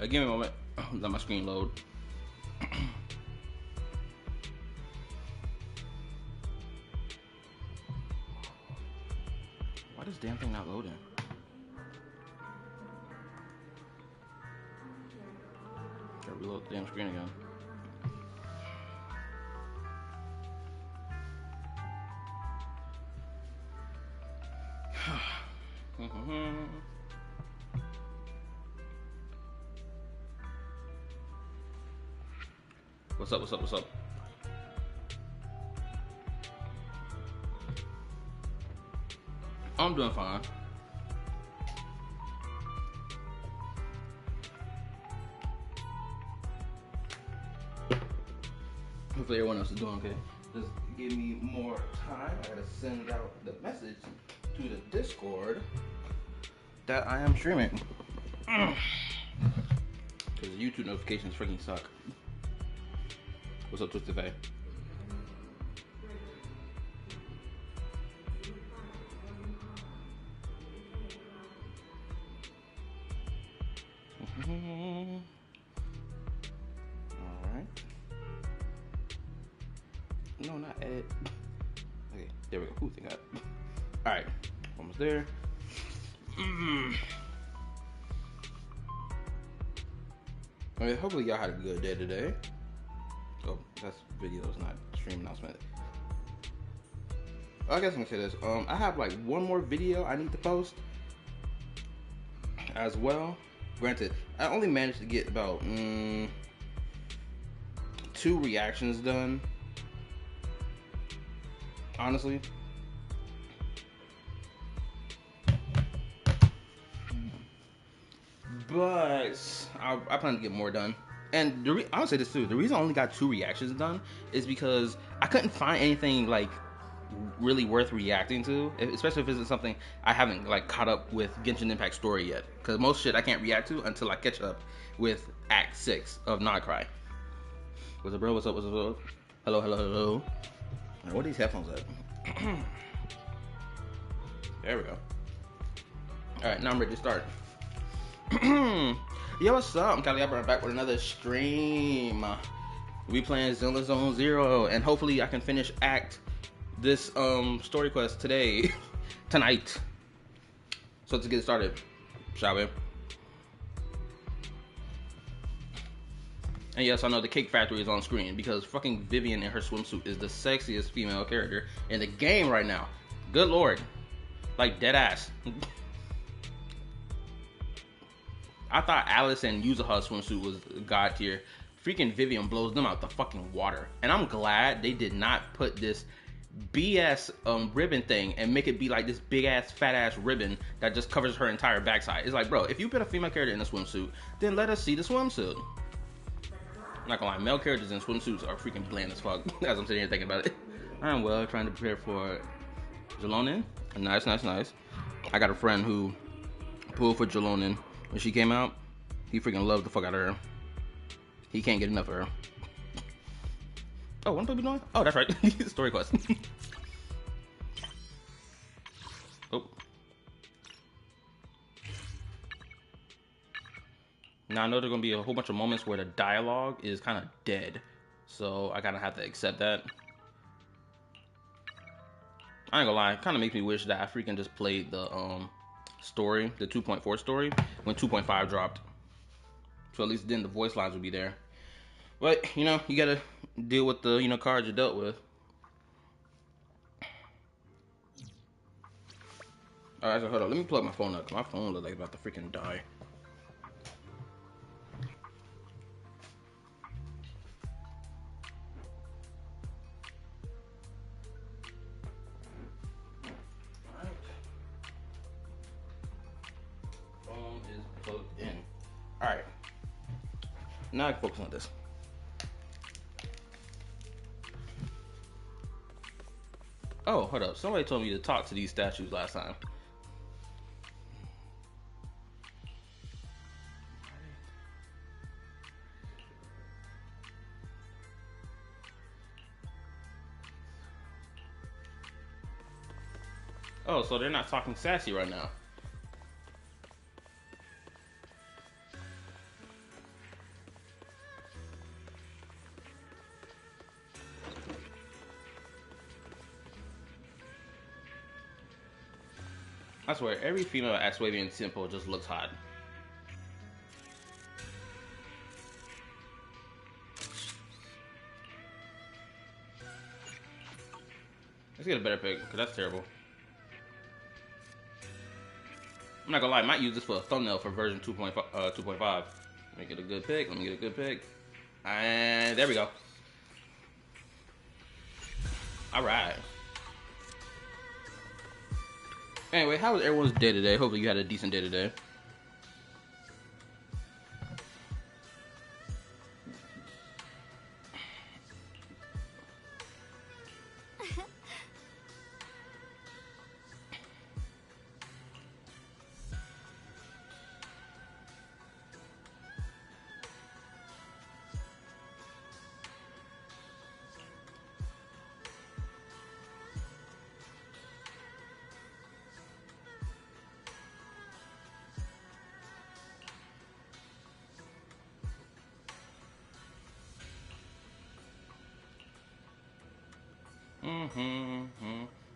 Give me a moment. Let my screen load. Why is this damn thing not loading? Gotta reload the damn screen again. What's up, what's up, what's up? I'm doing fine. Hopefully everyone else is doing okay. Just give me more time. I gotta send out the message to the Discord that I am streaming. Because YouTube notifications freaking suck. What's up, Twisted Faye? Alright. No, not edit. Okay, there we go. Ooh, thank God. Alright, almost there. Okay, hopefully y'all had a good day today. Oh, that's videos, not stream announcement. I guess I'm gonna say this. I have like one more video I need to post as well. Granted, I only managed to get about 2 reactions done. Honestly. But I plan to get more done. And I'll say this too. The reason I only got 2 reactions done is because I couldn't find anything like really worth reacting to, especially if it's something I haven't like caught up with Genshin Impact story yet. Because most shit I can't react to until I catch up with Act 6 of Nightcry. What's up, bro? What's up? What's up? What's up? Hello, hello, hello. Right, where are these headphones at? There we go. All right, now I'm ready to start. Yo, what's up? I'm Caliabra back with another stream. We playing Zenless Zone Zero, and hopefully I can finish this story quest today, tonight. So let's get started, shall we? And yes, I know the Cake Factory is on screen because fucking Vivian in her swimsuit is the sexiest female character in the game right now. Good lord, like dead ass. I thought Alice and Yuzuha's swimsuit was god tier. Freaking Vivian blows them out the fucking water. And I'm glad they did not put this BS ribbon thing and make it be like this big ass fat ass ribbon that just covers her entire backside. It's like, bro, if you put a female character in a swimsuit, then let us see the swimsuit. I'm not gonna lie, male characters in swimsuits are freaking bland as fuck. As I'm sitting here thinking about it. I'm well trying to prepare for Jalonin. Nice, nice, nice. I got a friend who pulled for Jalonin. When she came out, he freaking loved the fuck out of her. He can't get enough of her. Oh, what am I doing? Oh, that's right. Story quest. Oh. Now I know there's gonna be a whole bunch of moments where the dialogue is kind of dead. So I kind of have to accept that. I ain't gonna lie, it kind of makes me wish that I freaking just played the story, the 2.4 story, when 2.5 dropped. So at least then the voice lines would be there. But, you know, you gotta deal with the, you know, cards you're dealt with. Alright, so hold on, let me plug my phone up, because my phone looks like it's about to freaking die. Alright. Now I can focus on this. Oh, hold up. Somebody told me to talk to these statues last time. Oh, so they're not talking sassy right now. I swear, every female Axwavian simple just looks hot. Let's get a better pick, because that's terrible. I'm not gonna lie, I might use this for a thumbnail for version 2.5. Let me get a good pick. Let me get a good pick. And there we go. Alright. Anyway, how was everyone's day today? Hopefully you had a decent day today.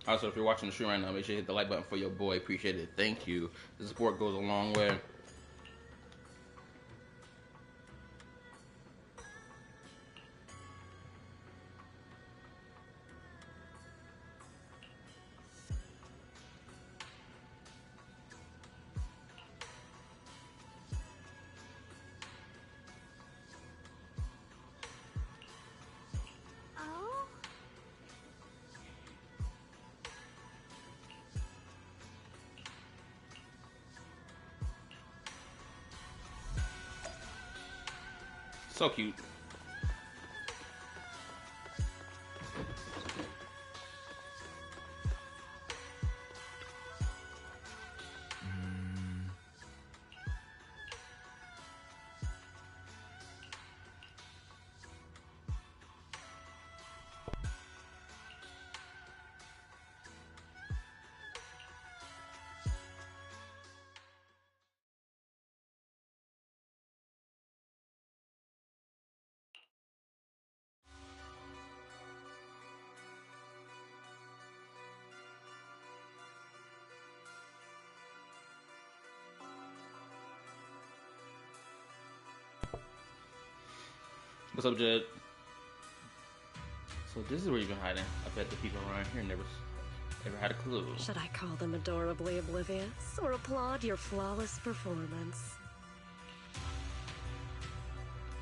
Also, if you're watching the stream right now, make sure you hit the like button for your boy. Appreciate it. Thank you. The support goes a long way. So cute. What's up, Jed? So this is where you've been hiding. I bet the people around here never ever had a clue. Should I call them adorably oblivious or applaud your flawless performance?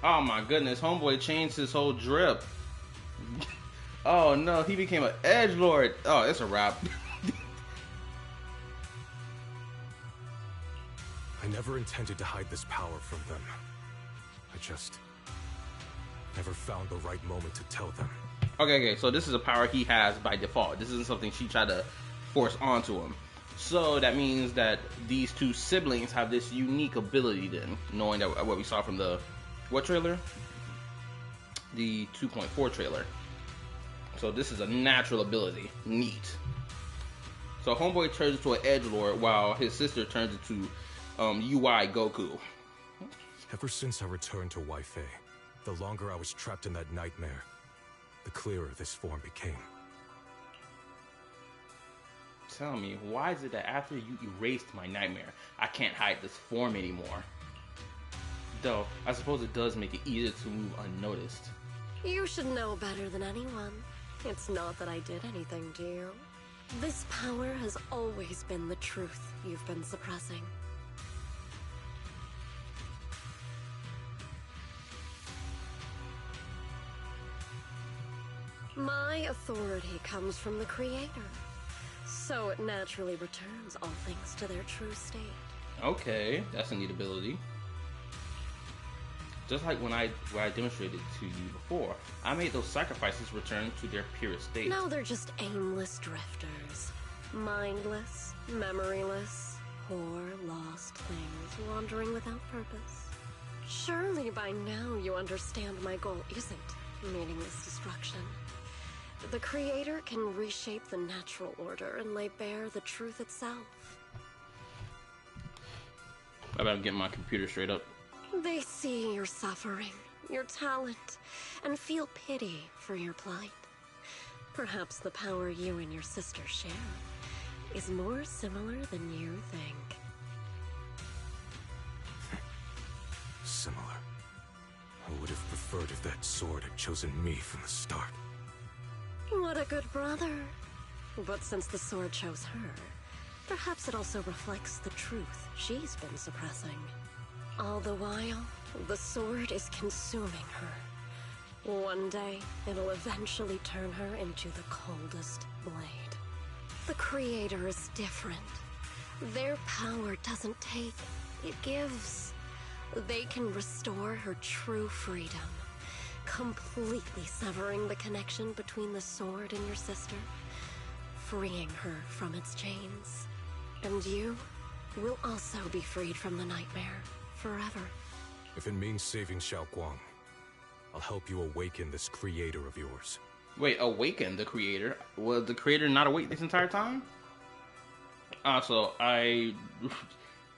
Oh my goodness, homeboy changed his whole drip. Oh no, he became an edgelord. Oh, it's a wrap. I never intended to hide this power from them. I just never found the right moment to tell them. Okay, so this is a power he has by default. This isn't something she tried to force onto him. So that means that these two siblings have this unique ability then, knowing that what we saw from the, what trailer? The 2.4 trailer. So this is a natural ability. Neat. So homeboy turns into an edgelord while his sister turns into UI Goku. Ever since I returned to Wi-Fi, the longer I was trapped in that nightmare, the clearer this form became. Tell me, why is it that after you erased my nightmare, I can't hide this form anymore? Though, I suppose it does make it easier to move unnoticed. You should know better than anyone. It's not that I did anything to you. This power has always been the truth you've been suppressing. My authority comes from the Creator, so it naturally returns all things to their true state. Okay, that's a neat ability. Just like when I demonstrated to you before, I made those sacrifices return to their purest state. Now they're just aimless drifters. Mindless, memoryless, poor, lost things wandering without purpose. Surely by now you understand my goal isn't meaningless destruction. The Creator can reshape the natural order and lay bare the truth itself. I better get my computer straight up. They see your suffering, your talent, and feel pity for your plight. Perhaps the power you and your sister share is more similar than you think. Similar. I would have preferred if that sword had chosen me from the start. What a good brother. But since the sword chose her, perhaps it also reflects the truth she's been suppressing. All the while, the sword is consuming her. One day, it'll eventually turn her into the coldest blade. The Creator is different. Their power doesn't take, it gives. They can restore her true freedom, completely severing the connection between the sword and your sister, freeing her from its chains. And you will also be freed from the nightmare forever. If it means saving Xiaoguang, I'll help you awaken this creator of yours. Wait, awaken the creator? Was the creator not awake this entire time? Also,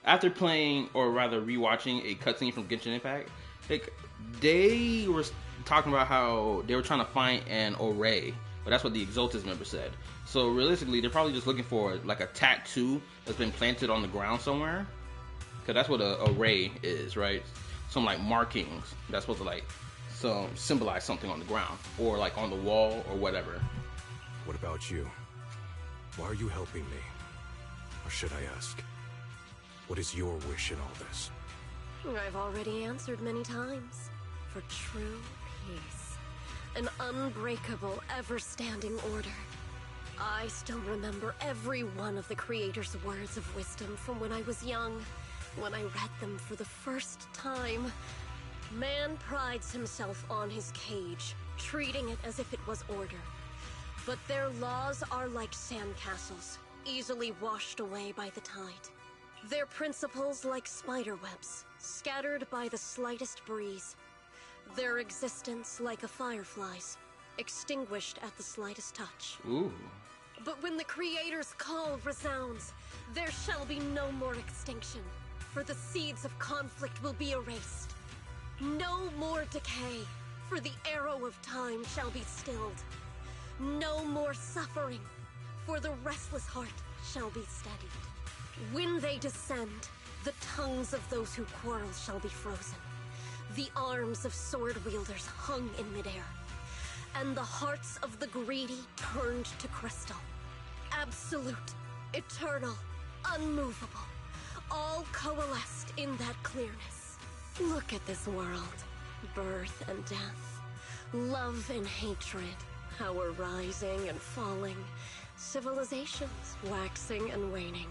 after playing, or rather rewatching a cutscene from Genshin Impact, like, they were talking about how they were trying to find an array, but that's what the Exaltus member said. So realistically, they're probably just looking for like a tattoo that's been planted on the ground somewhere, because that's what an array is, right? Some like markings that's supposed to like symbolize something on the ground, or like on the wall, or whatever. What about you? Why are you helping me? Or should I ask, what is your wish in all this? I've already answered many times. For true peace. An unbreakable, ever-standing order. I still remember every one of the Creator's words of wisdom from when I was young, when I read them for the first time. Man prides himself on his cage, treating it as if it was order. But their laws are like sandcastles, easily washed away by the tide. Their principles like spiderwebs, scattered by the slightest breeze. Their existence like a firefly's, extinguished at the slightest touch. Ooh. But when the Creator's call resounds, there shall be no more extinction, for the seeds of conflict will be erased. No more decay, for the arrow of time shall be stilled. No more suffering, for the restless heart shall be steadied. When they descend, the tongues of those who quarrel shall be frozen. The arms of sword wielders hung in midair, and the hearts of the greedy turned to crystal. Absolute, eternal, unmovable, all coalesced in that clearness. Look at this world. Birth and death, love and hatred, power rising and falling, civilizations waxing and waning.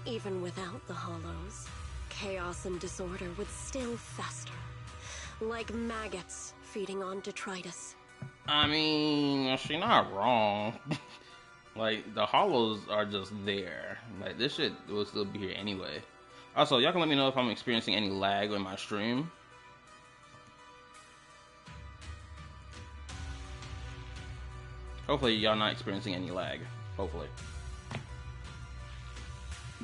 Even without the hollows, chaos and disorder would still fester, like maggots feeding on detritus. I mean, she's not wrong. Like, the hollows are just there. Like, this shit will still be here anyway. Also, y'all can let me know if I'm experiencing any lag in my stream. Hopefully y'all not experiencing any lag. Hopefully.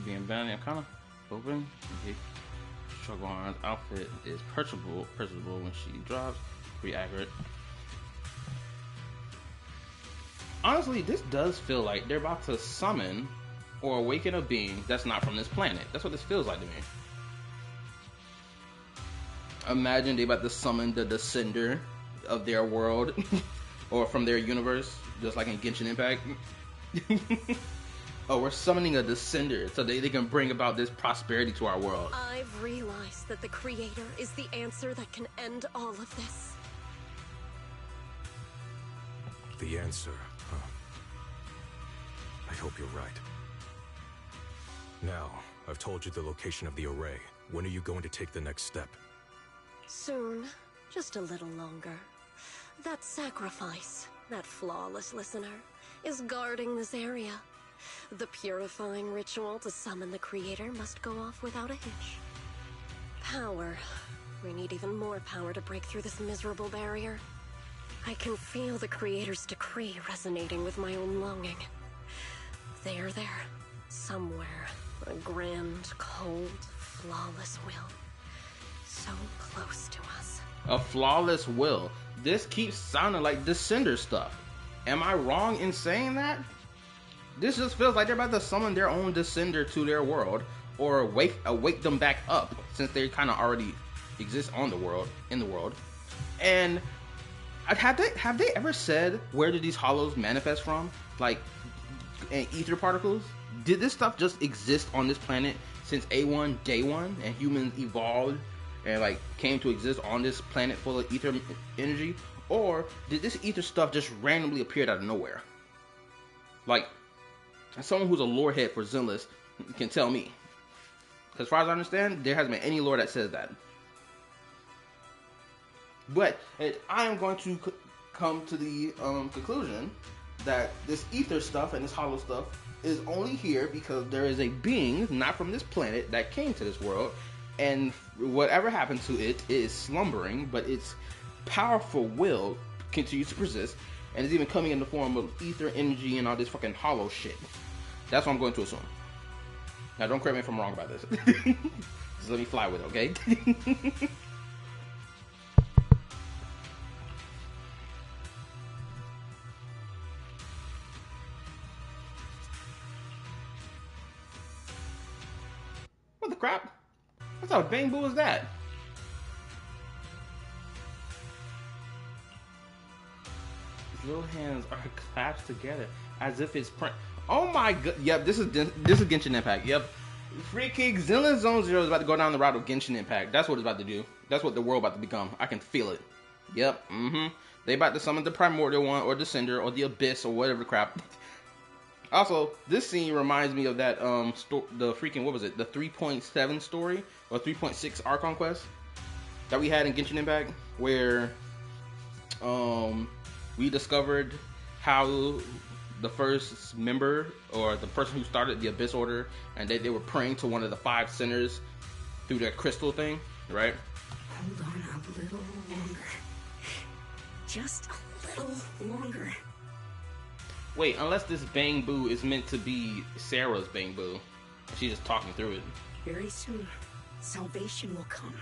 Being banned, I'm kind of hoping. Okay. Xiaoguang's outfit is perishable when she drops. Pretty accurate. Honestly, this does feel like they're about to summon or awaken a being that's not from this planet. That's what this feels like to me. Imagine they about to summon the descender of their world or from their universe, just like in Genshin Impact. Oh, we're summoning a descender so they can bring about this prosperity to our world. I've realized that the Creator is the answer that can end all of this. The answer, huh? I hope you're right. Now, I've told you the location of the array. When are you going to take the next step? Soon. Just a little longer. That sacrifice, that flawless listener, is guarding this area. The purifying ritual to summon the Creator must go off without a hitch. Power. We need even more power to break through this miserable barrier. I can feel the Creator's decree resonating with my own longing. They are there, somewhere. A grand, cold, flawless will. So close to us. A flawless will. This keeps sounding like Descender stuff. Am I wrong in saying that? This just feels like they're about to summon their own descender to their world, or wake them back up, since they kind of already exist on the world, in the world. And have they ever said where did these hollows manifest from? Like, and ether particles? Did this stuff just exist on this planet since A1 day one, and humans evolved and like came to exist on this planet full of ether energy? Or did this ether stuff just randomly appear out of nowhere? Like, someone who's a lore head for Zenless can tell me. As far as I understand, there hasn't been any lore that says that. But I am going to come to the conclusion that this ether stuff and this hollow stuff is only here because there is a being not from this planet that came to this world, and whatever happened to it is slumbering, but its powerful will continues to persist, and is even coming in the form of ether energy and all this fucking hollow shit. That's what I'm going to assume. Now, don't correct me if I'm wrong about this. Just let me fly with it, okay? What the crap? What type of bang boo is that? His little hands are clasped together as if it's oh my god! Yep, this is Genshin Impact. Yep, freaking Zenless Zone Zero is about to go down the route of Genshin Impact. That's what it's about to do. That's what the world about to become. I can feel it. Yep. They about to summon the primordial one, or Descender, or the Abyss, or whatever crap. Also, this scene reminds me of that the freaking, what was it? The 3.7 story or 3.6 Archon quest that we had in Genshin Impact, where we discovered how the first member, or the person who started the Abyss Order, and they were praying to one of the 5 sinners through that crystal thing, right? Hold on a little longer. Just a little longer. Wait, unless this Bang Boo is meant to be Sarah's Bang Boo, and she's just talking through it. Very soon, salvation will come.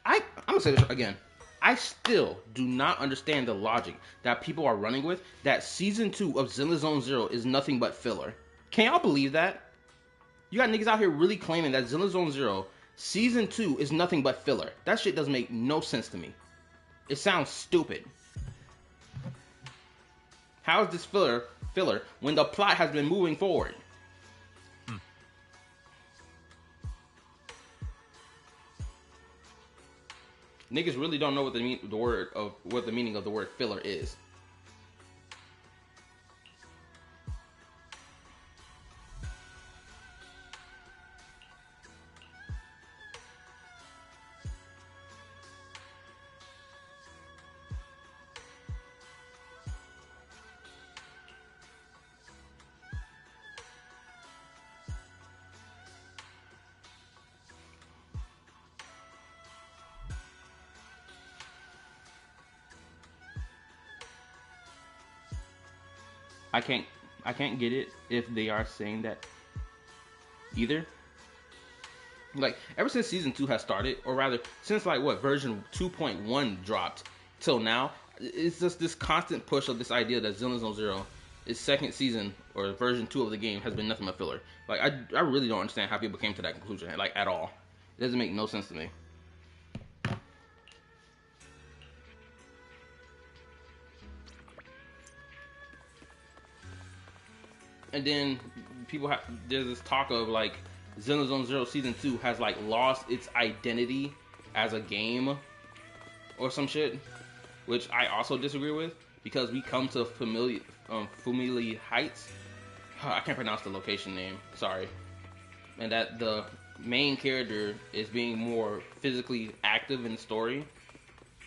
I'm gonna say this again. I still do not understand the logic that people are running with, that Season 2 of Zenless Zone Zero is nothing but filler. Can y'all believe that? You got niggas out here really claiming that Zenless Zone Zero Season 2 is nothing but filler. That shit doesn't make no sense to me. It sounds stupid. How is this filler when the plot has been moving forward? Niggas really don't know what the meaning of the word filler is. I can't get it if they are saying that either. Like, ever since Season 2 has started, or rather, since like what, version 2.1 dropped till now, it's just this constant push of this idea that Zenless Zone Zero, its second season or version 2 of the game, has been nothing but filler. Like, I really don't understand how people came to that conclusion, like, at all. It doesn't make no sense to me. And then there's this talk of like Zenless Zone Zero Season 2 has like lost its identity as a game or some shit, which I also disagree with, because we come to Familiar Heights. I can't pronounce the location name, sorry. And that the main character is being more physically active in the story,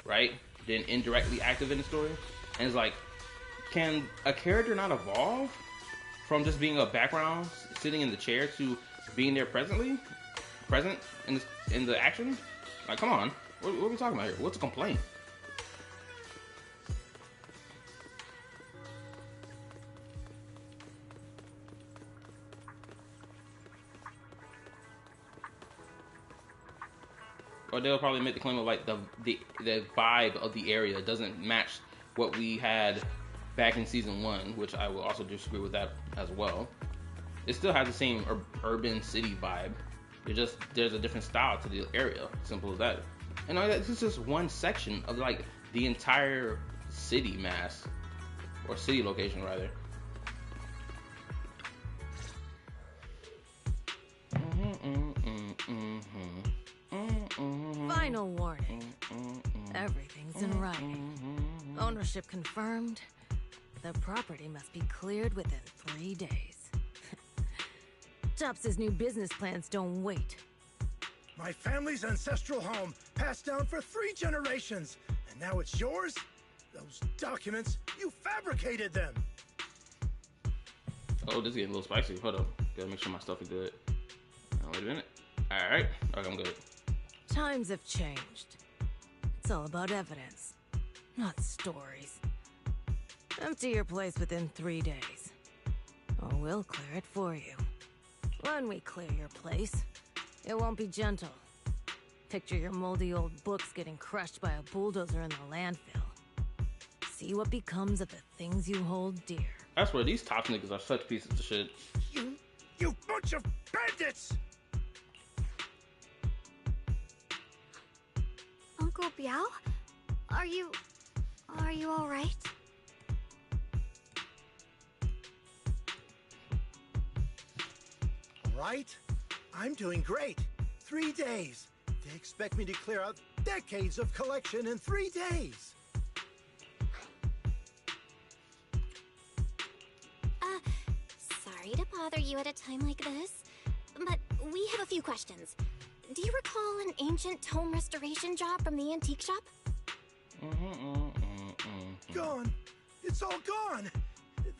right? Than indirectly active in the story. And it's like, can a character not evolve from just being a background, sitting in the chair, to being there present in the action? Like, come on, what are we talking about here? What's a complaint? Or they'll probably make the claim of like the vibe of the area doesn't match what we had back in season 1, which I will also disagree with that as well. It still has the same urban city vibe. There's a different style to the area. Simple as that. And this is just one section of like the entire city mass, or city location rather. Final warning. Everything's in writing. Ownership confirmed. The property must be cleared within 3 days. Tubbs' new business plans don't wait. My family's ancestral home, passed down for 3 generations, and now it's yours? Those documents, you fabricated them! Oh, this is getting a little spicy. Hold up. Gotta make sure my stuff is good. Wait a minute. Alright. Okay, I'm good. Times have changed. It's all about evidence, not stories. Empty your place within 3 days, or we'll clear it for you. When we clear your place, it won't be gentle. Picture your moldy old books getting crushed by a bulldozer in the landfill. See what becomes of the things you hold dear. That's where these top niggas are such pieces of shit. You bunch of bandits! Uncle Biao? Are you all right? Right? I'm doing great. 3 days. They expect me to clear out decades of collection in 3 days. Sorry to bother you at a time like this, but we have a few questions. Do you recall an ancient tome restoration job from the antique shop? Gone. It's all gone.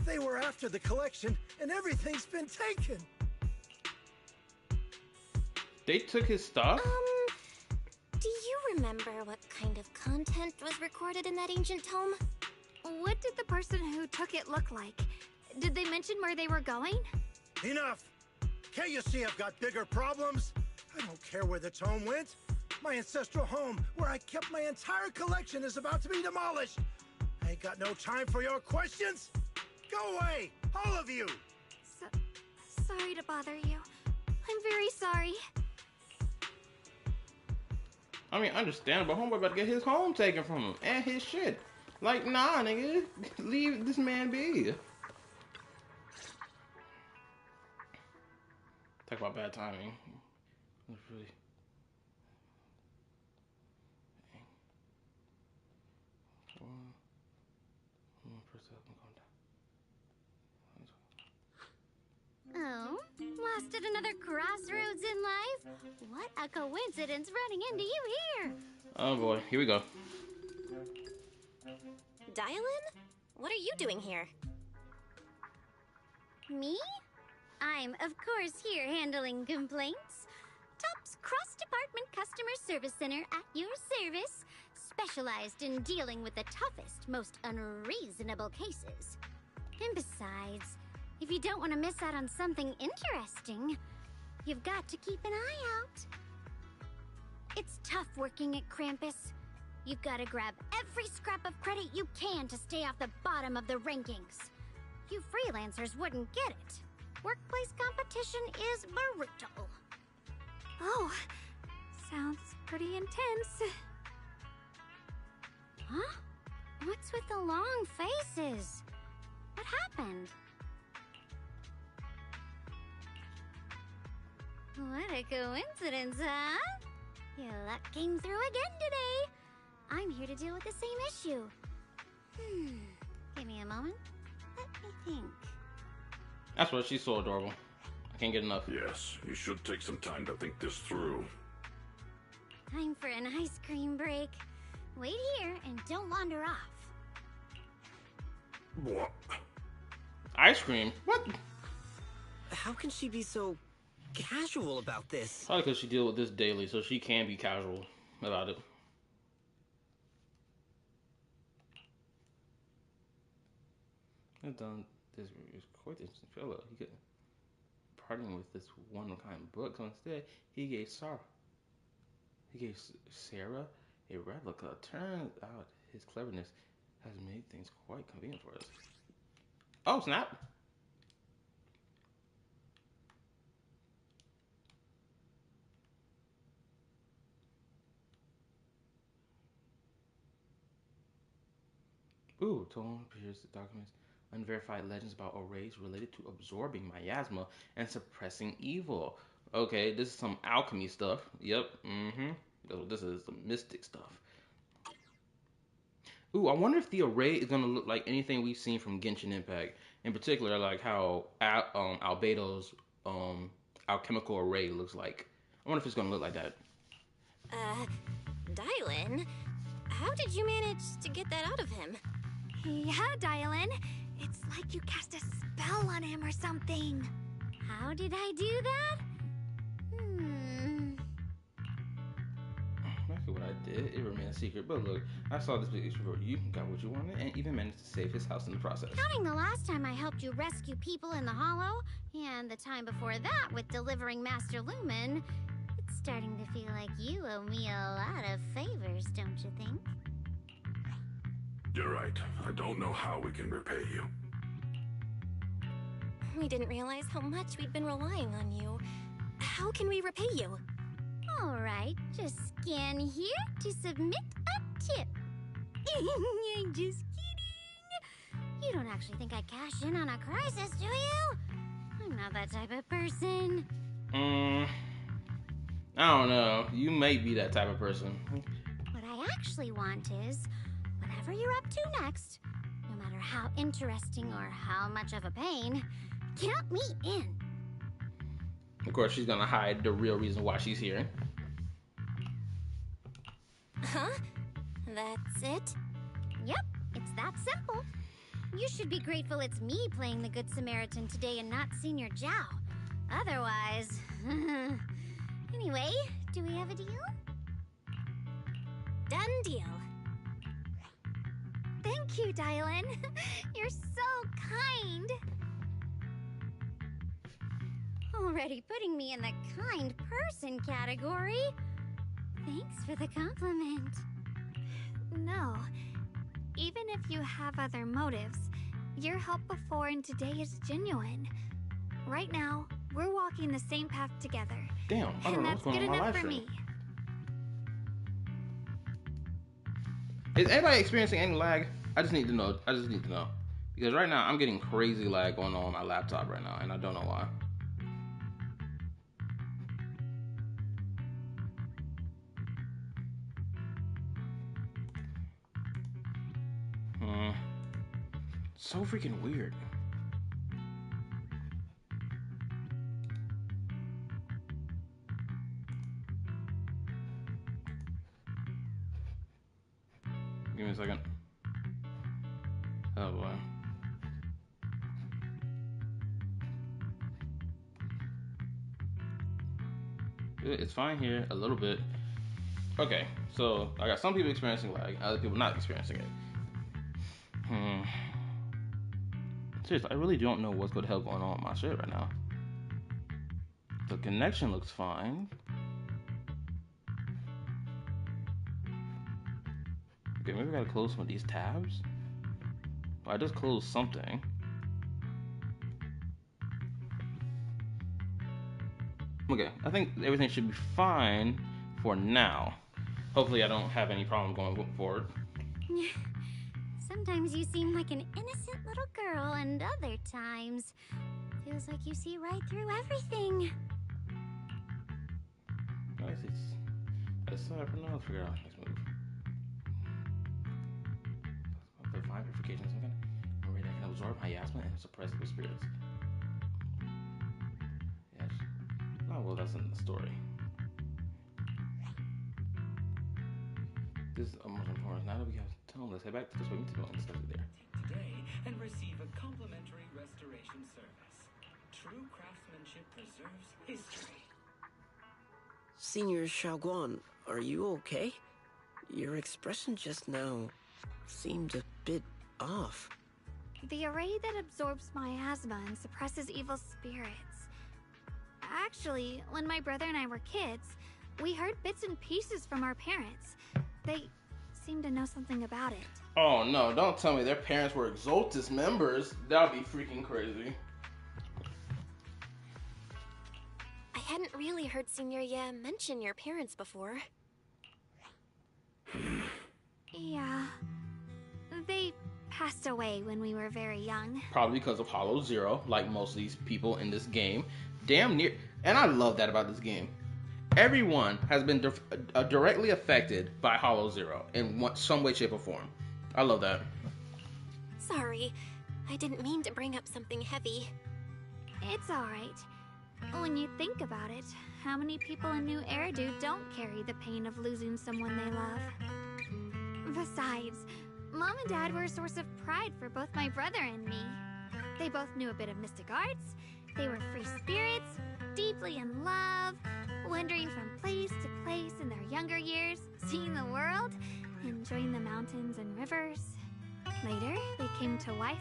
They were after the collection, and everything's been taken. They took his stuff? Do you remember what kind of content was recorded in that ancient tome? What did the person who took it look like? Did they mention where they were going? Enough! Can't you see I've got bigger problems? I don't care where the tome went. My ancestral home, where I kept my entire collection, is about to be demolished. I ain't got no time for your questions. Go away, all of you! Sorry to bother you. I'm very sorry. I mean, understandable. Homeboy about to get his home taken from him and his shit. Like, nah, nigga. Leave this man be. Talk about bad timing. That's really... Oh, lost at another crossroads in life? What a coincidence running into you here. Oh boy, here we go. Dialin? What are you doing here? Me? I'm, of course, here handling complaints. Top's cross-department customer service center at your service, specialized in dealing with the toughest, most unreasonable cases. And besides, if you don't want to miss out on something interesting, you've got to keep an eye out. It's tough working at Krampus. You've got to grab every scrap of credit you can to stay off the bottom of the rankings. You freelancers wouldn't get it. Workplace competition is brutal. Oh, sounds pretty intense. Huh? What's with the long faces? What happened? What a coincidence, huh? Your luck came through again today. I'm here to deal with the same issue. Give me a moment. Let me think. That's what she's so adorable. I can't get enough. Yes, you should take some time to think this through. Time for an ice cream break. Wait here and don't wander off. What? Ice cream? What? How can she be so casual about this? Probably because she deals with this daily, so she can be casual about it. I've done this is quite this fellow. He could parting with this one-kind book, so instead he gave Sarah He gave Sarah a replica. Turns out his cleverness has made things quite convenient for us. Oh, snap! Ooh, Tone appears the documents. Unverified legends about arrays related to absorbing miasma and suppressing evil. Okay, this is some alchemy stuff. Yep, This is some mystic stuff. Ooh, I wonder if the array is gonna look like anything we've seen from Genshin Impact. In particular, like how Albedo's alchemical array looks like. I wonder if it's gonna look like that. Dylan? How did you manage to get that out of him? Yeah, Dylan. It's like you cast a spell on him or something. How did I do that? Exactly what I did. It remained a secret, but look, I saw this big extrovert. You got what you wanted, and even managed to save his house in the process. Counting the last time I helped you rescue people in the Hollow, and the time before that with delivering Master Lumen, it's starting to feel like you owe me a lot of favors, don't you think? You're right. I don't know how we can repay you. We didn't realize how much we'd been relying on you. How can we repay you? All right, just scan here to submit a tip. I'm just kidding. You don't actually think I'd cash in on a crisis, do you? I'm not that type of person. I don't know. You may be that type of person. What I actually want is, whatever you're up to next, no matter how interesting or how much of a pain, count me in. Of course, she's gonna hide the real reason why she's here. Huh? That's it? Yep, it's that simple. You should be grateful it's me playing the Good Samaritan today and not Senior Zhao. Otherwise... Anyway, do we have a deal? Done deal. Thank you, Dylan. You're so kind. Already putting me in the kind person category. Thanks for the compliment. No. Even if you have other motives, your help before and today is genuine. Right now, we're walking the same path together. Damn, I don't and know that's what's going good on in my enough live for stream. me. Is anybody experiencing any lag? I just need to know. Because right now, I'm getting crazy lag going on my laptop right now, and I don't know why. So freaking weird. Give me a second. Oh boy. It's fine here, a little bit. Okay, so I got some people experiencing lag, other people not experiencing it. Seriously, I really don't know what's the hell going on with my shit right now. The connection looks fine. Okay, maybe I gotta close some of these tabs. Well, I just closed something. Okay, I think everything should be fine for now. Hopefully I don't have any problems going forward. Sometimes you seem like an innocent little girl, and other times feels like you see right through everything. Let's figure out next move. The divine purification is a way that can absorb miasma and suppress evil spirits. Yes. Oh well, that's in the story. This is most important. Now that we have Tone, let's head back to this way. We need to go and discuss it there. Today and receive a complimentary restoration service. True craftsmanship preserves history. Senior Xiaoguan, are you okay? Your expression just now seemed a bit off. The array that absorbs miasma and suppresses evil spirits. Actually, when my brother and I were kids, We heard bits and pieces from our parents. They seem to know something about it. Oh no, don't tell me their parents were Exaltus members. That would be freaking crazy. I hadn't really heard Signoria mention your parents before. Yeah. They passed away when we were very young. Probably because of Hollow Zero, like most of these people in this game. Damn near. And I love that about this game. Everyone has been directly affected by Hollow Zero in some way, shape, or form. I love that. Sorry, I didn't mean to bring up something heavy. It's alright. When you think about it, how many people in New Eridu don't carry the pain of losing someone they love? Besides, Mom and Dad were a source of pride for both my brother and me. They both knew a bit of mystic arts, they were free spirits, deeply in love, wandering from place to place in their younger years, seeing the world, enjoying the mountains and rivers. Later, they came to Waife,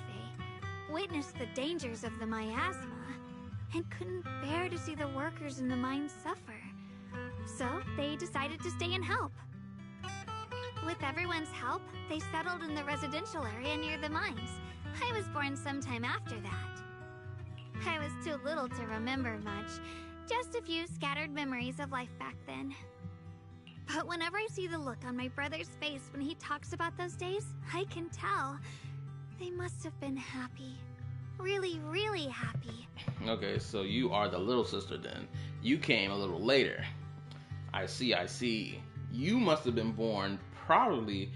witnessed the dangers of the miasma, and couldn't bear to see the workers in the mines suffer. So they decided to stay and help. With everyone's help, they settled in the residential area near the mines. I was born sometime after that. I was too little to remember much, just a few scattered memories of life back then. But whenever I see the look on my brother's face when he talks about those days, I can tell. They must have been happy. Really, really happy. Okay, so you are the little sister then. You came a little later. I see. You must have been born probably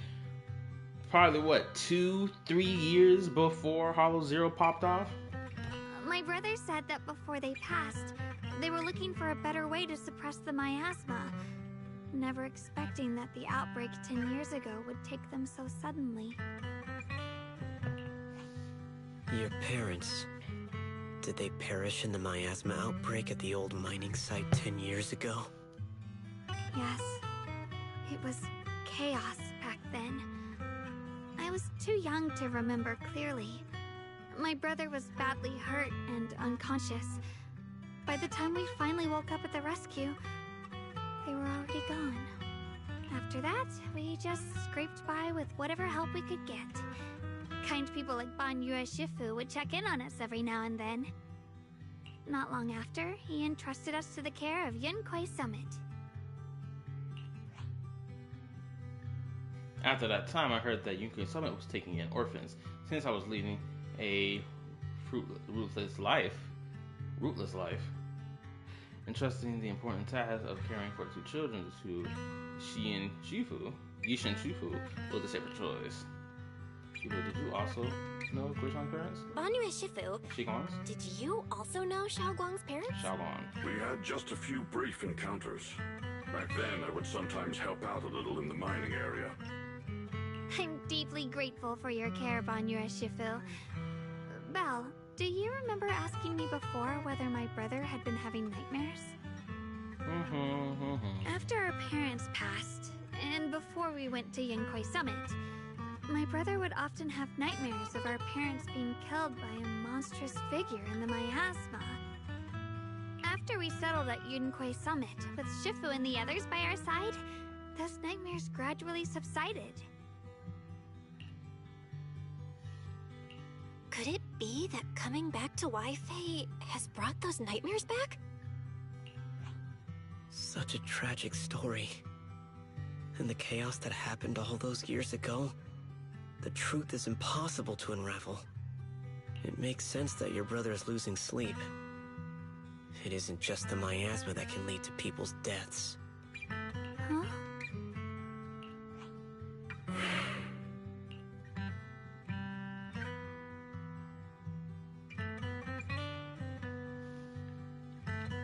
what, 2-3 years before Hollow Zero popped off? My brother said that before they passed, they were looking for a better way to suppress the miasma, never expecting that the outbreak 10 years ago would take them so suddenly. Your parents, did they perish in the miasma outbreak at the old mining site 10 years ago? Yes. It was chaos back then. I was too young to remember clearly. My brother was badly hurt and unconscious. By the time we finally woke up at the rescue, they were already gone. After that, we just scraped by with whatever help we could get. Kind people like Banyue Shifu would check in on us every now and then. Not long after, he entrusted us to the care of Yunquei Summit. After that time, I heard that Yunquei Summit was taking in orphans, since I was leading a rootless life, entrusting the important task of caring for 2 children to Yishin Shifu was a separate choice. Did you also know Guishan's parents? Banyue Shifu. Shiguang's? Did you also know Xiaoguang's parents? Xiaoguang. We had just a few brief encounters. Back then, I would sometimes help out a little in the mining area. I'm deeply grateful for your care, Banyue Shifu. Belle, do you remember asking me before whether my brother had been having nightmares? After our parents passed, and before we went to Yunquei Summit, my brother would often have nightmares of our parents being killed by a monstrous figure in the miasma. After we settled at Yunquei Summit, with Shifu and the others by our side, those nightmares gradually subsided. Could it be that coming back to Waife has brought those nightmares back? Such a tragic story. And the chaos that happened all those years ago, the truth is impossible to unravel. It makes sense that your brother is losing sleep. It isn't just the miasma that can lead to people's deaths. Huh?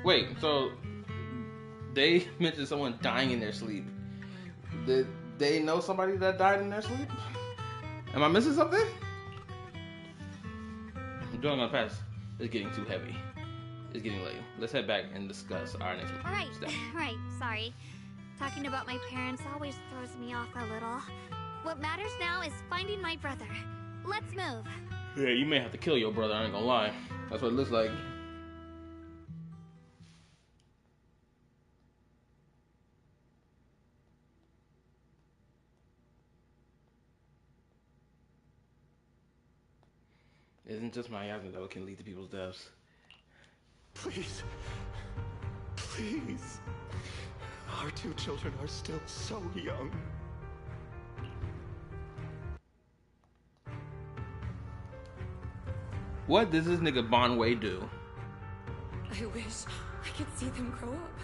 Wait, so they mentioned someone dying in their sleep. Did they know somebody that died in their sleep? Am I missing something? I'm doing on pass. It's getting too heavy. It's getting late. Let's head back and discuss our next step. Right, sorry. Talking about my parents always throws me off a little. What matters now is finding my brother. Let's move. Yeah, you may have to kill your brother, I ain't gonna lie. That's what it looks like. Isn't just miasma that can lead to people's deaths. Please. Please. Our two children are still so young. What does this nigga Bonway do? I wish I could see them grow up.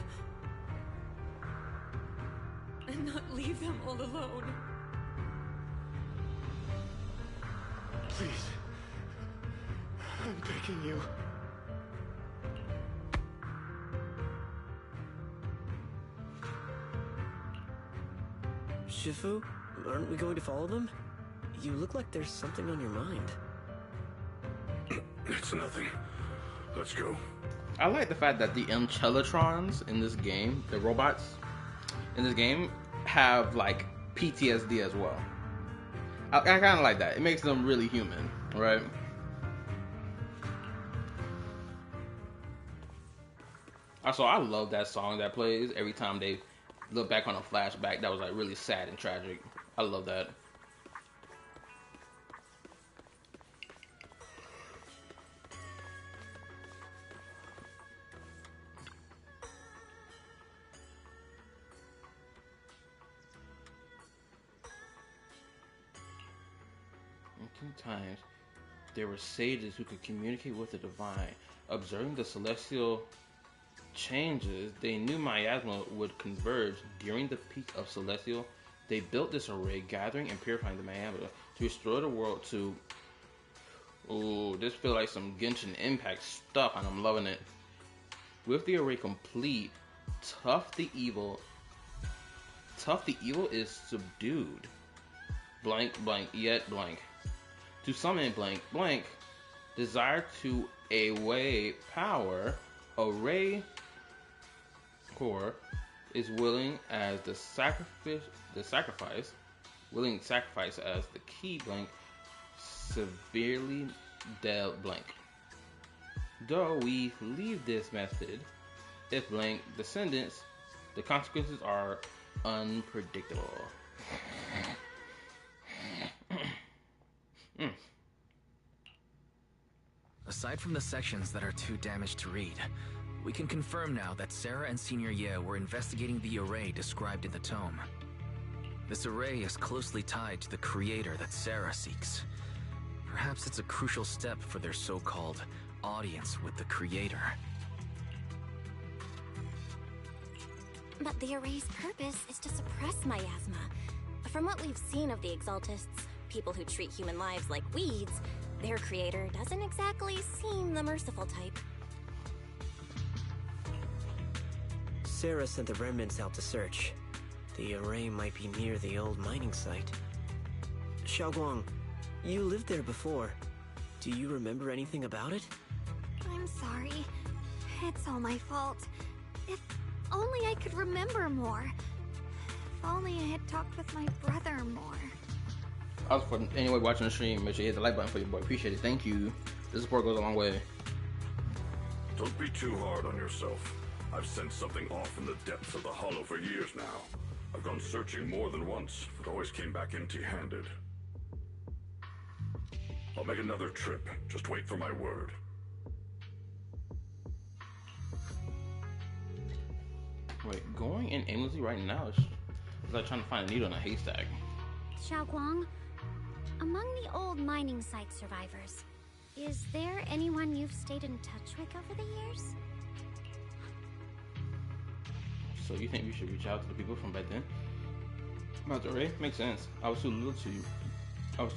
And not leave them all alone. Please. I'm begging you. Shifu, aren't we going to follow them? You look like there's something on your mind. It's nothing. Let's go. I like the fact that the Mchelatrons in this game, the robots in this game, have like PTSD as well. I kind of like that. It makes them really human, right? Also, I love that song that plays every time they look back on a flashback that was like really sad and tragic. I love that. Times there were sages who could communicate with the divine. Observing the celestial changes, they knew miasma would converge during the peak of celestial. They built this array, gathering and purifying the miasma to restore the world to... Ooh, this feels like some Genshin Impact stuff, and I'm loving it. With the array complete, Tough the Evil is subdued. Blank, blank, yet blank. To summon blank, blank, desire to away power, array core is willing as the sacrifice, willing sacrifice as the key blank, severely dealt blank. Though we leave this method, if blank descendants, the consequences are unpredictable. Aside from the sections that are too damaged to read, we can confirm now that Sarah and Senior Ye were investigating the array described in the tome. This array is closely tied to the creator that Sarah seeks. Perhaps it's a crucial step for their so-called audience with the creator. But the array's purpose is to suppress miasma. From what we've seen of the Exaltists, people who treat human lives like weeds, their creator doesn't exactly seem the merciful type. Sarah sent the remnants out to search. The array might be near the old mining site. Xiaoguang, you lived there before. Do you remember anything about it? I'm sorry. It's all my fault. If only I could remember more. If only I had talked with my brother more. Also, for anyone watching the stream, make sure you hit the like button for your boy. Appreciate it. Thank you. The support goes a long way. Don't be too hard on yourself. I've sensed something off in the depths of the hollow for years now. I've gone searching more than once, but always came back empty-handed. I'll make another trip. Just wait for my word. Wait, going in aimlessly right now is like trying to find a needle in a haystack. Xiaoguang, among the old mining site survivors, is there anyone you've stayed in touch with over the years? So you think we should reach out to the people from back then? About the array? Makes sense. I was too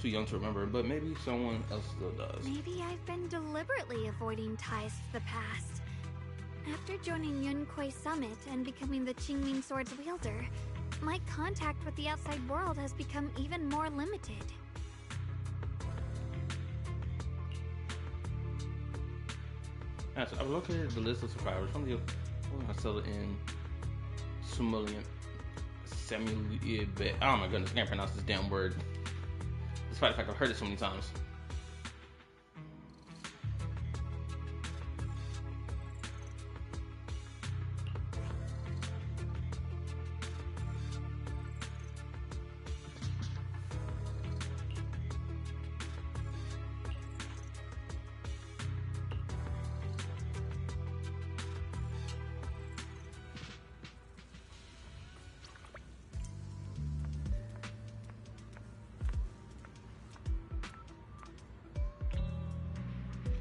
young to remember, but maybe someone else still does. Maybe I've been deliberately avoiding ties to the past. After joining Yunquei Summit and becoming the Qingming Sword's wielder, my contact with the outside world has become even more limited. Yes, I've located the list of survivors from the settled in Samulian. Oh my goodness, I can't pronounce this damn word. Despite the fact I've heard it so many times.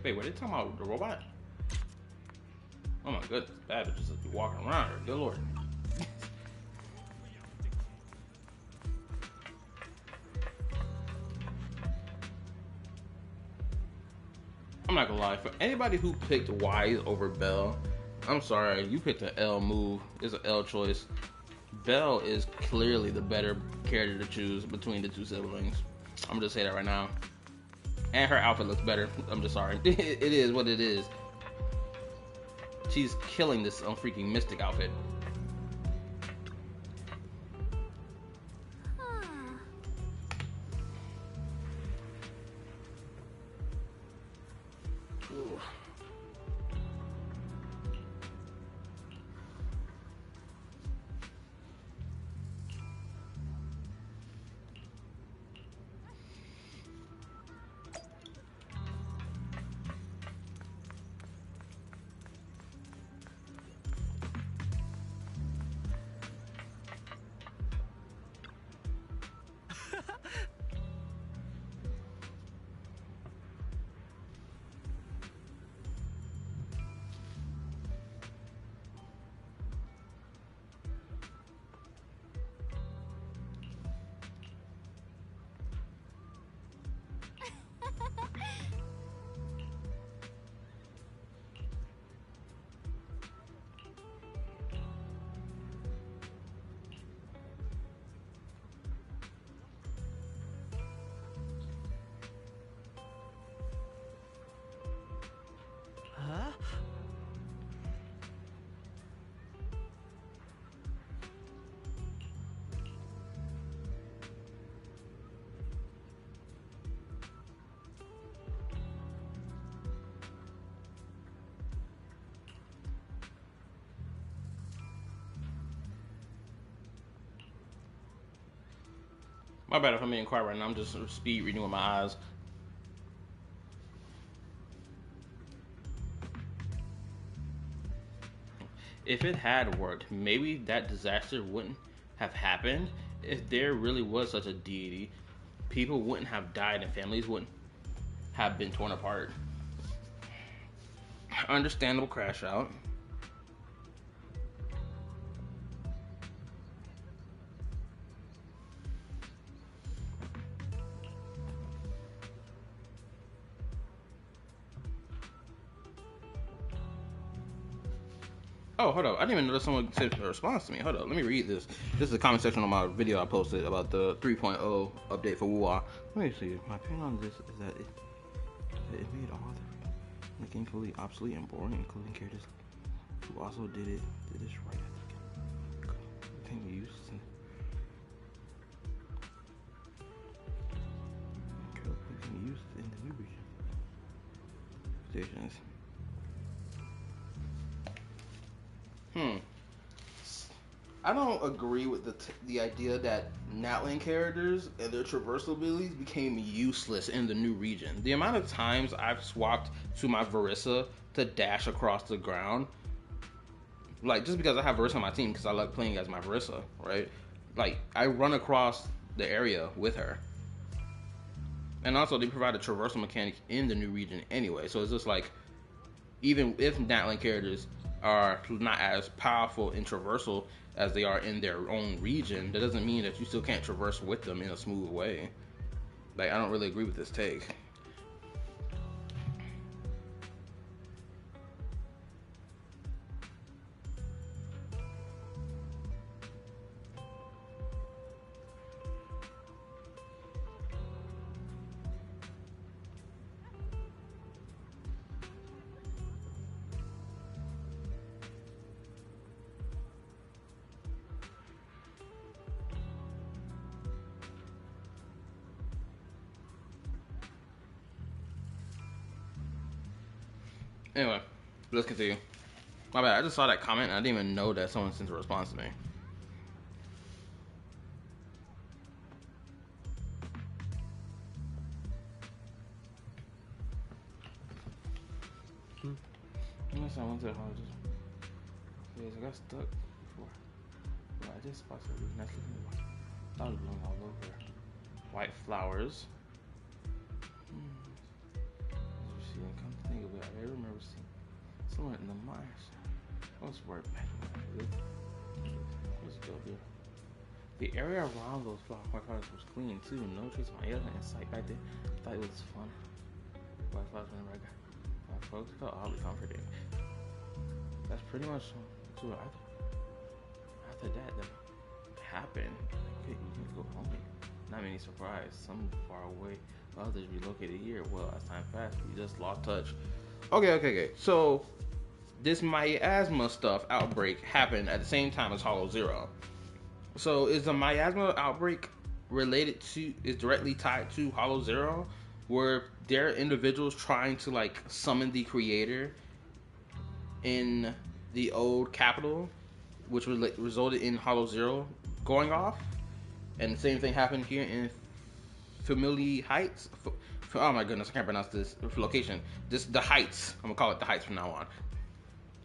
Wait, were they talking about the robot? Oh my goodness, bad bitches just be walking around here. Good lord. I'm not gonna lie, for anybody who picked Wise over Belle, I'm sorry, you picked an L move. It's an L choice. Belle is clearly the better character to choose between the two siblings. I'm gonna just say that right now. And her outfit looks better. I'm just sorry. It is what it is. She's killing this freaking Mystic outfit. Huh? My bad if I'm being quiet right now. I'm just speed reading with my eyes. If it had worked, maybe that disaster wouldn't have happened. If there really was such a deity, people wouldn't have died and families wouldn't have been torn apart. Understandable crash out. Oh, hold up. I didn't even know that someone said a response to me. Hold up. Let me read this. This is the comment section on my video I posted about the 3.0 update for WoA. Let me see. My opinion on this is that it made all the game completely obsolete and boring, including characters who also did this right. I think we used to in the new region stations. I don't agree with the idea that Natlan characters and their traversal abilities became useless in the new region. The amount of times I've swapped to my Varissa to dash across the ground, like just because I have Varissa on my team because I like playing as my Varissa, right? Like I run across the area with her. And also they provide a traversal mechanic in the new region anyway, so it's just like even if Natlan characters are not as powerful in traversal as they are in their own region, that doesn't mean that you still can't traverse with them in a smooth way. Like, I don't really agree with this take. Anyway, let's continue. My bad, I just saw that comment and I didn't even know that someone sent a response to me. Unless I went to college. Yes, I got stuck before. But I just spotted it nice looking one. Thought it was blowing all over. White flowers. As you see, come to think I remember seeing someone in the mines. Let's work back. Let's go there. The area around those flower products was clean too. No trace of my alien in sight back there. Thought it was fun. Black flowers whenever I got my folks felt oddly comforting. That's pretty much too. After that happened. You can go home. Not many surprise. Some far away. Others relocated here. Well, as time passed, we just lost touch. Okay. So this miasma stuff outbreak happened at the same time as Hollow Zero. So is the miasma outbreak is directly tied to Hollow Zero, where there are individuals trying to like summon the creator in the old capital, which resulted in Hollow Zero going off, and the same thing happened here in Family Heights. Oh my goodness, I can't pronounce this location. The Heights. I'm gonna call it the Heights from now on,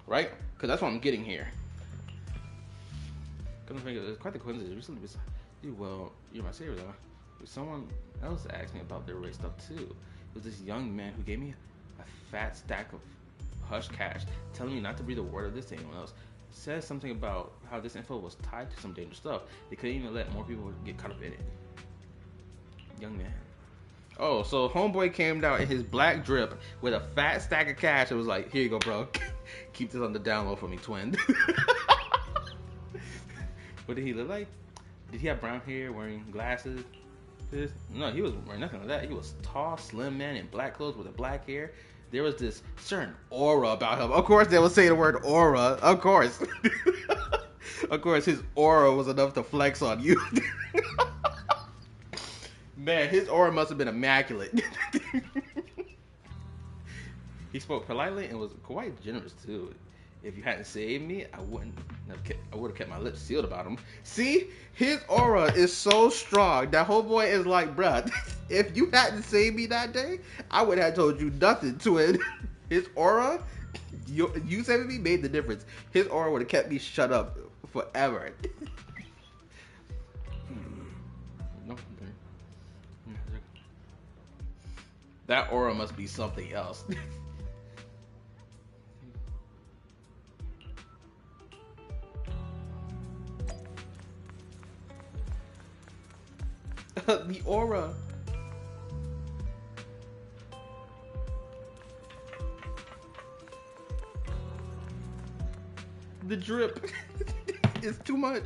right? Because that's what I'm getting here. Couldn't think it's quite the coincidence. Recently, well, you're my savior though. Someone else asked me about their race stuff too. It was this young man who gave me a fat stack of hush cash, telling me not to breathe a word of this to anyone else. Says something about how this info was tied to some dangerous stuff. They couldn't even let more people get caught up in it. Young man. Oh, so homeboy came down in his black drip with a fat stack of cash and was like, "Here you go, bro. Keep this on the down low for me, twin." What did he look like? Did he have brown hair, wearing glasses? No, he was wearing nothing like that. He was tall, slim man in black clothes with a black hair. There was this certain aura about him. Of course, they would say the word aura. Of course. Of course, his aura was enough to flex on you. Man, his aura must have been immaculate. He spoke politely and was quite generous too. If you hadn't saved me, I would have kept my lips sealed about him. See, his aura is so strong that whole boy is like, bruh, if you hadn't saved me that day, I would have told you nothing to it. His aura, you saving me made the difference. His aura would have kept me shut up forever. That aura must be something else. The aura. The drip is too much.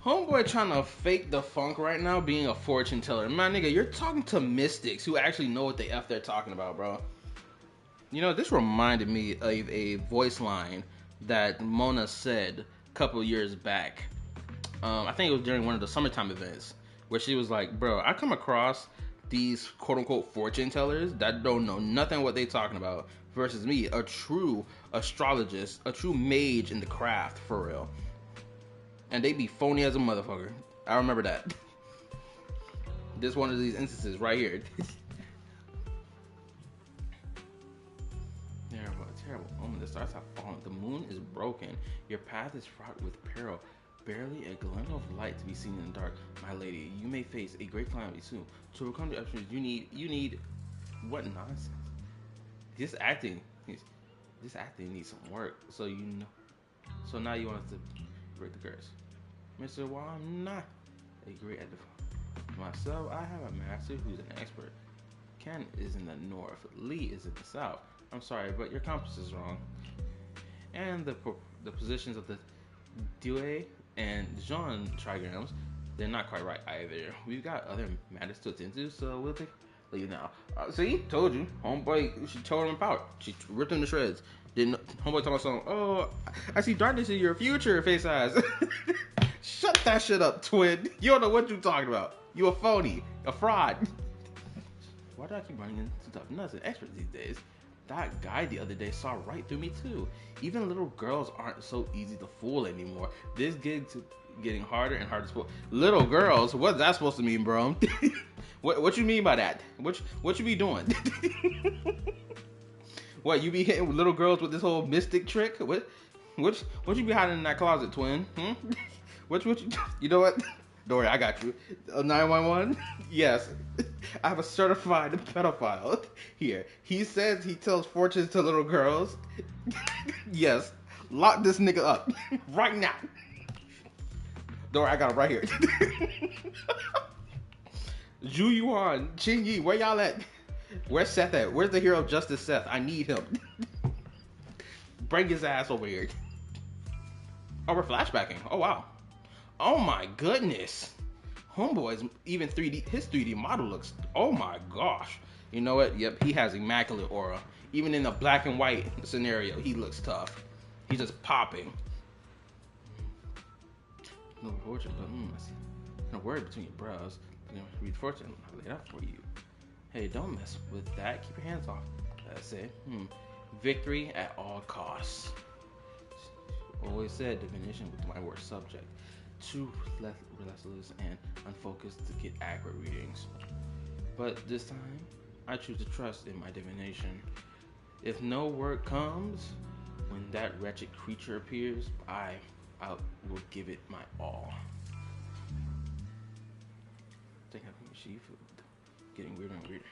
Homeboy trying to fake the funk right now being a fortune teller. Man, nigga, you're talking to mystics who actually know what the F they're talking about, bro. You know, this reminded me of a voice line that Mona said a couple years back. I think it was during one of the summertime events where she was like, bro, I come across these quote-unquote fortune tellers that don't know nothing what they talking about versus me, a true astrologist, a true mage in the craft, for real. And they be phony as a motherfucker. I remember that. This one of these instances right here. Terrible omen. The stars have fallen. The moon is broken. Your path is fraught with peril. Barely a glimmer of light to be seen in the dark. My lady, you may face a great calamity soon. To overcome the obstacles, you need what nonsense? This acting needs some work. So you know. So now you want us to break the curse. Mr. While I'm not a great at the myself, I have a master who's an expert. Ken is in the north, Lee is in the south. I'm sorry, but your compass is wrong. And the positions of the Due and Jean trigrams, they're not quite right either. We've got other matters to attend to, so we'll leave now. See, told you, homeboy, she tore him apart. She ripped him to shreds. Didn't homeboy talking something? Oh, I see darkness in your future, face eyes. Shut that shit up, twin. You don't know what you're talking about. You a phony, a fraud. Why do I keep running into stuff? Nuts and experts these days. That guy the other day saw right through me too. Even little girls aren't so easy to fool anymore. This gig's getting harder and harder to fool. Little girls? What's that supposed to mean, bro? What you mean by that? What you be doing? What, you be hitting little girls with this whole mystic trick? What you be hiding in that closet, twin? What you know what? Don't worry, I got you. 911? Yes. I have a certified pedophile here. He says he tells fortunes to little girls. Yes. Lock this nigga up. Right now. Don't worry, I got him right here. Ju Yuan, Ching Yi, where y'all at? Where's Seth at? Where's the hero of justice, Seth? I need him. Bring his ass over here. Oh, we're flashbacking. Oh, wow. Oh, my goodness. Homeboy's even 3D. His 3D model looks... Oh, my gosh. You know what? Yep, he has immaculate aura. Even in the black and white scenario, he looks tough. He's just popping. No fortune, but I see no word between your brows. Read fortune. I laid out for you. Hey, don't mess with that. Keep your hands off. That's it. Victory at all costs. Always said divination was my worst subject. Too restless and unfocused to get accurate readings. But this time, I choose to trust in my divination. If no word comes, when that wretched creature appears, I will give it my all. Taking up from seafood. Getting weirder and weirder.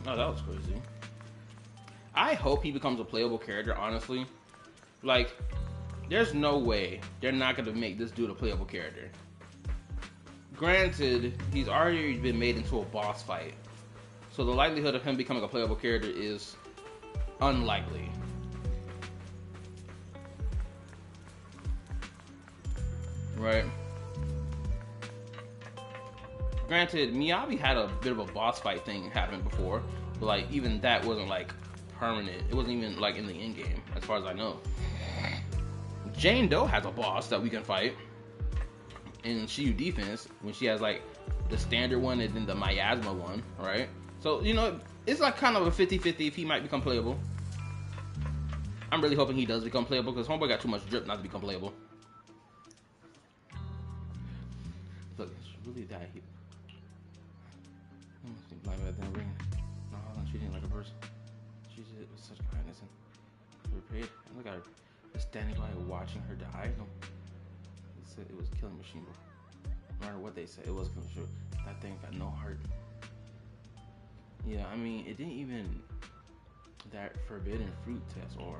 Oh, that was crazy. I hope he becomes a playable character, honestly. Like, there's no way they're not going to make this dude a playable character. Granted, he's already been made into a boss fight. So the likelihood of him becoming a playable character is unlikely. Right? Granted, Miyabi had a bit of a boss fight thing happen before, but like even that wasn't like permanent. It wasn't even like in the end game, as far as I know. Jane Doe has a boss that we can fight in Shiyu Defense when she has like the standard one and then the miasma one, right? So, you know, it's like kind of a 50-50 if he might become playable. I'm really hoping he does become playable because Homeboy got too much drip not to become playable. Look, it's really that he... I must be blind by that ring. No, hold on, treating it like a person. She did it with such kindness and repaid. And look at her standing by watching her die. No, it said it was killing machine, bro. No matter what they said, it was killing machine. That thing got no heart. Yeah, I mean, it didn't even that forbidden fruit test or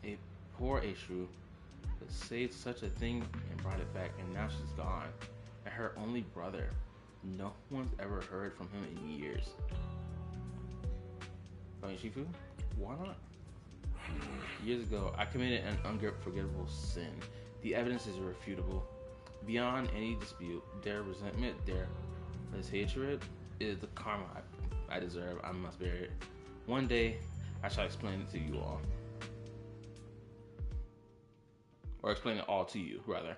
a poor Aishu that saved such a thing and brought it back, and now she's gone. And her only brother, no one's ever heard from him in years. I mean, Shifu, why not? Years ago, I committed an unforgivable sin. The evidence is irrefutable. Beyond any dispute, their resentment, their hatred is the karma I deserve. I must bear it. One day, I shall explain it to you all. Or explain it all to you, rather.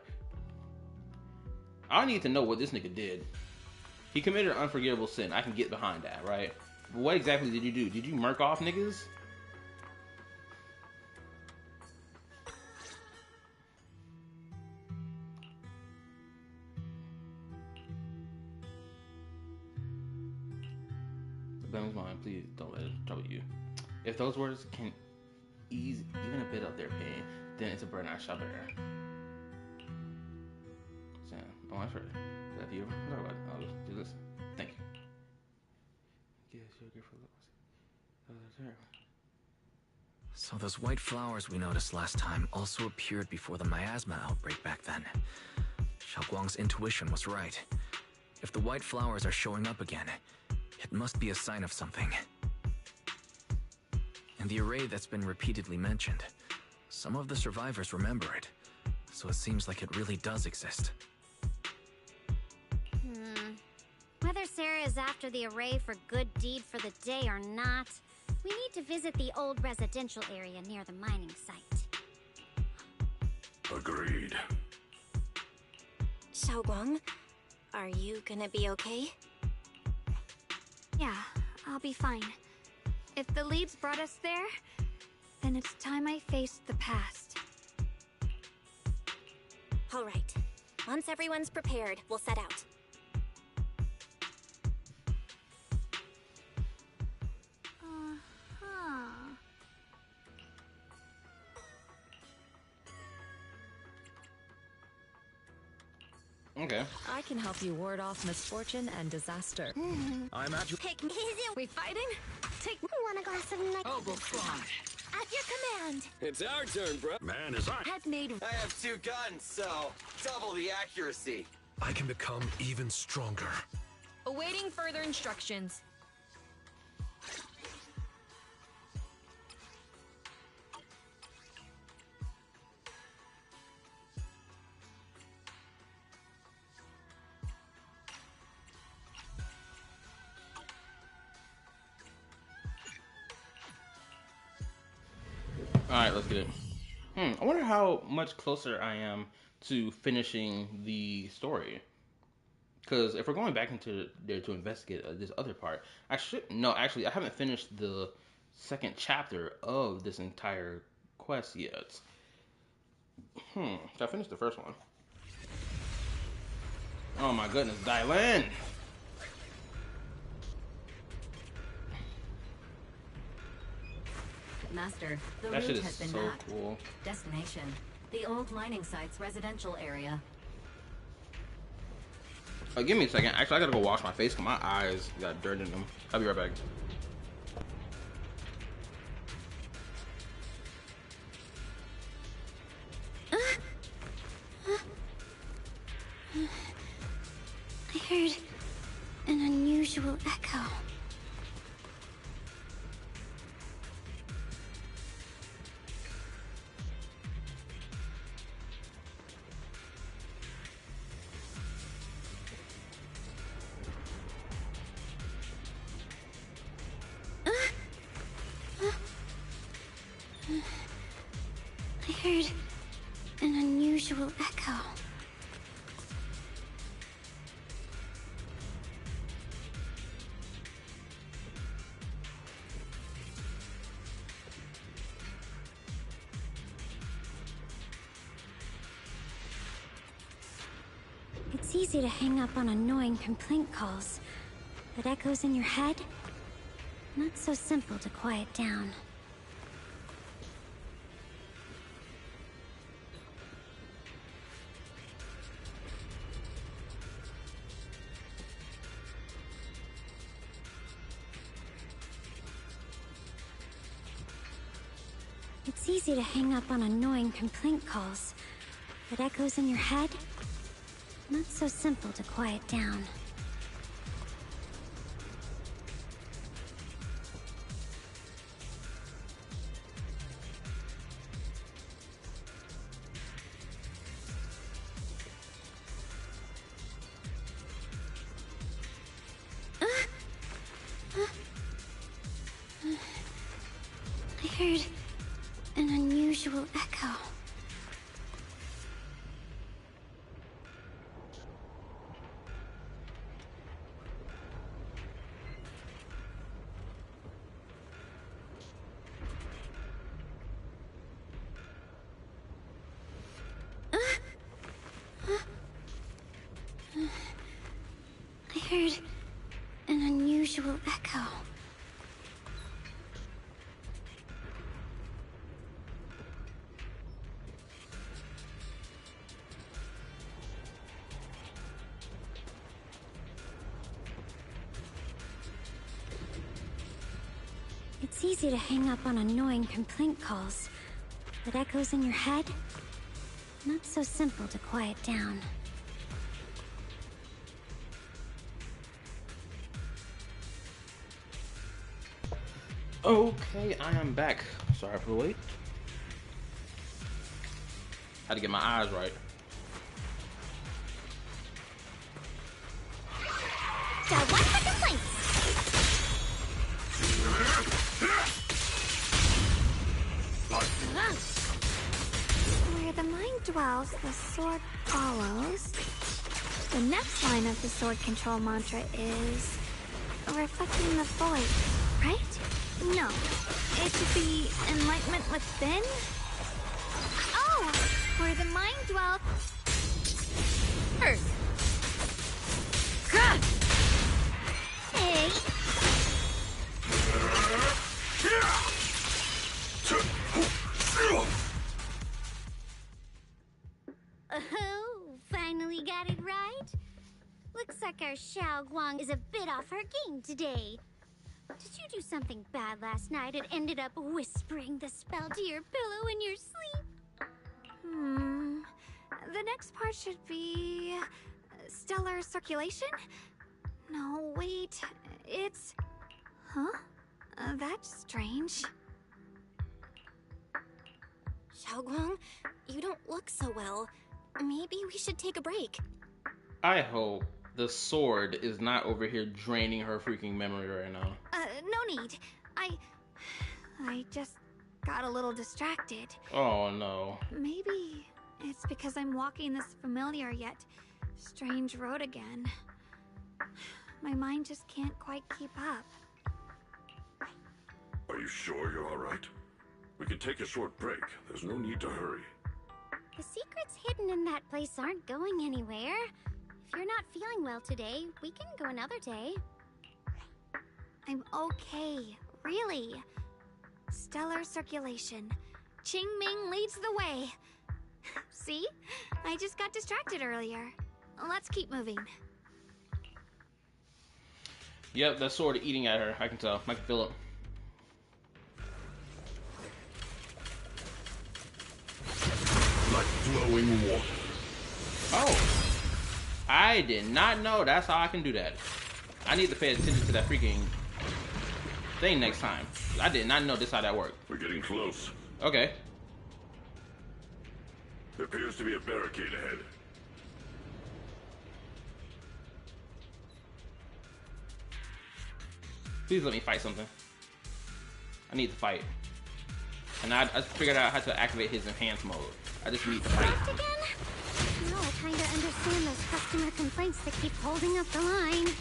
I need to know what this nigga did. He committed an unforgivable sin. I can get behind that, right? But what exactly did you do? Did you murk off niggas? Bell's mine, please don't let it trouble you. If those words can ease even a bit of their pain, then it's a burden I shall bear. Sam, oh, I'm sure. If you ever talk about it, I'll just do this. Thank you. Yes, you're good for looks. So those white flowers we noticed last time also appeared before the miasma outbreak back then. Xiaoguang's intuition was right. If the white flowers are showing up again, it must be a sign of something. And the array that's been repeatedly mentioned, some of the survivors remember it, so it seems like it really does exist. is after the array for good deed for the day or not, we need to visit the old residential area near the mining site. Agreed. Xiaoguang, are you gonna be okay? Yeah, I'll be fine. If the leads brought us there, then it's time I faced the past. All right. Once everyone's prepared, we'll set out. Okay. I can help you ward off misfortune and disaster. I'm at your... Pick me. We fighting? Take one a glass of night. Ogle squad. At your command. It's our turn, bro. Man, is I... Had made... I have 2 guns, so double the accuracy. I can become even stronger. Awaiting further instructions. Alright, let's get it. I wonder how much closer I am to finishing the story. Because if we're going back into there to investigate this other part, I should... No, actually, I haven't finished the second chapter of this entire quest yet. Should I finish the first one? Oh my goodness, Dylan! Master, the That shit route is has been so mapped. cool. Destination, the old mining site's residential area. Give me a second. Actually, I gotta go wash my face because my eyes got dirt in them. I'll be right back. I heard an unusual echo. I heard an unusual echo. It's easy to hang up on annoying complaint calls, but echoes in your head? Not so simple to quiet down. It's easy to hang up on annoying complaint calls, but echoes in your head? Not so simple to quiet down. I heard an unusual echo. I heard an unusual echo. It's easy to hang up on annoying complaint calls, but echoes in your head? Not so simple to quiet down. Okay, I am back. Sorry for the wait. Had to get my eyes right. to one for complaints. Where the mind dwells, the sword follows. The next line of the sword control mantra is reflecting the void, right? No, it should be enlightenment within. Oh, where the mind dwells. Earth. Hey. Oh, finally got it right. Looks like our Xiao Guang is a bit off her game today. Did you do something bad last night and ended up whispering the spell to your pillow in your sleep? The next part should be stellar circulation? No, wait. It's... Huh? That's strange. Xiaoguang, you don't look so well. Maybe we should take a break. I hope the sword is not over here draining her freaking memory right now. No need. I just got a little distracted. Oh no. Maybe it's because I'm walking this familiar yet strange road again. My mind just can't quite keep up. Are you sure you're all right? We can take a short break. There's no need to hurry. The secrets hidden in that place aren't going anywhere. If you're not feeling well today, we can go another day. I'm okay, really. Stellar circulation. Qing Ming leads the way. See? I just got distracted earlier. Let's keep moving. Yep, that sword eating at her. I can tell. I can feel it. Like flowing water. Oh. I did not know that's how I can do that. I need to pay attention to that freaking thing next time. I did not know this how that worked. We're getting close. Okay. There appears to be a barricade ahead. Please let me fight something. I need to fight. And I figured out how to activate his enhanced mode. I just need to fight. Again? Now I kinda understand those customer complaints that keep holding up the line.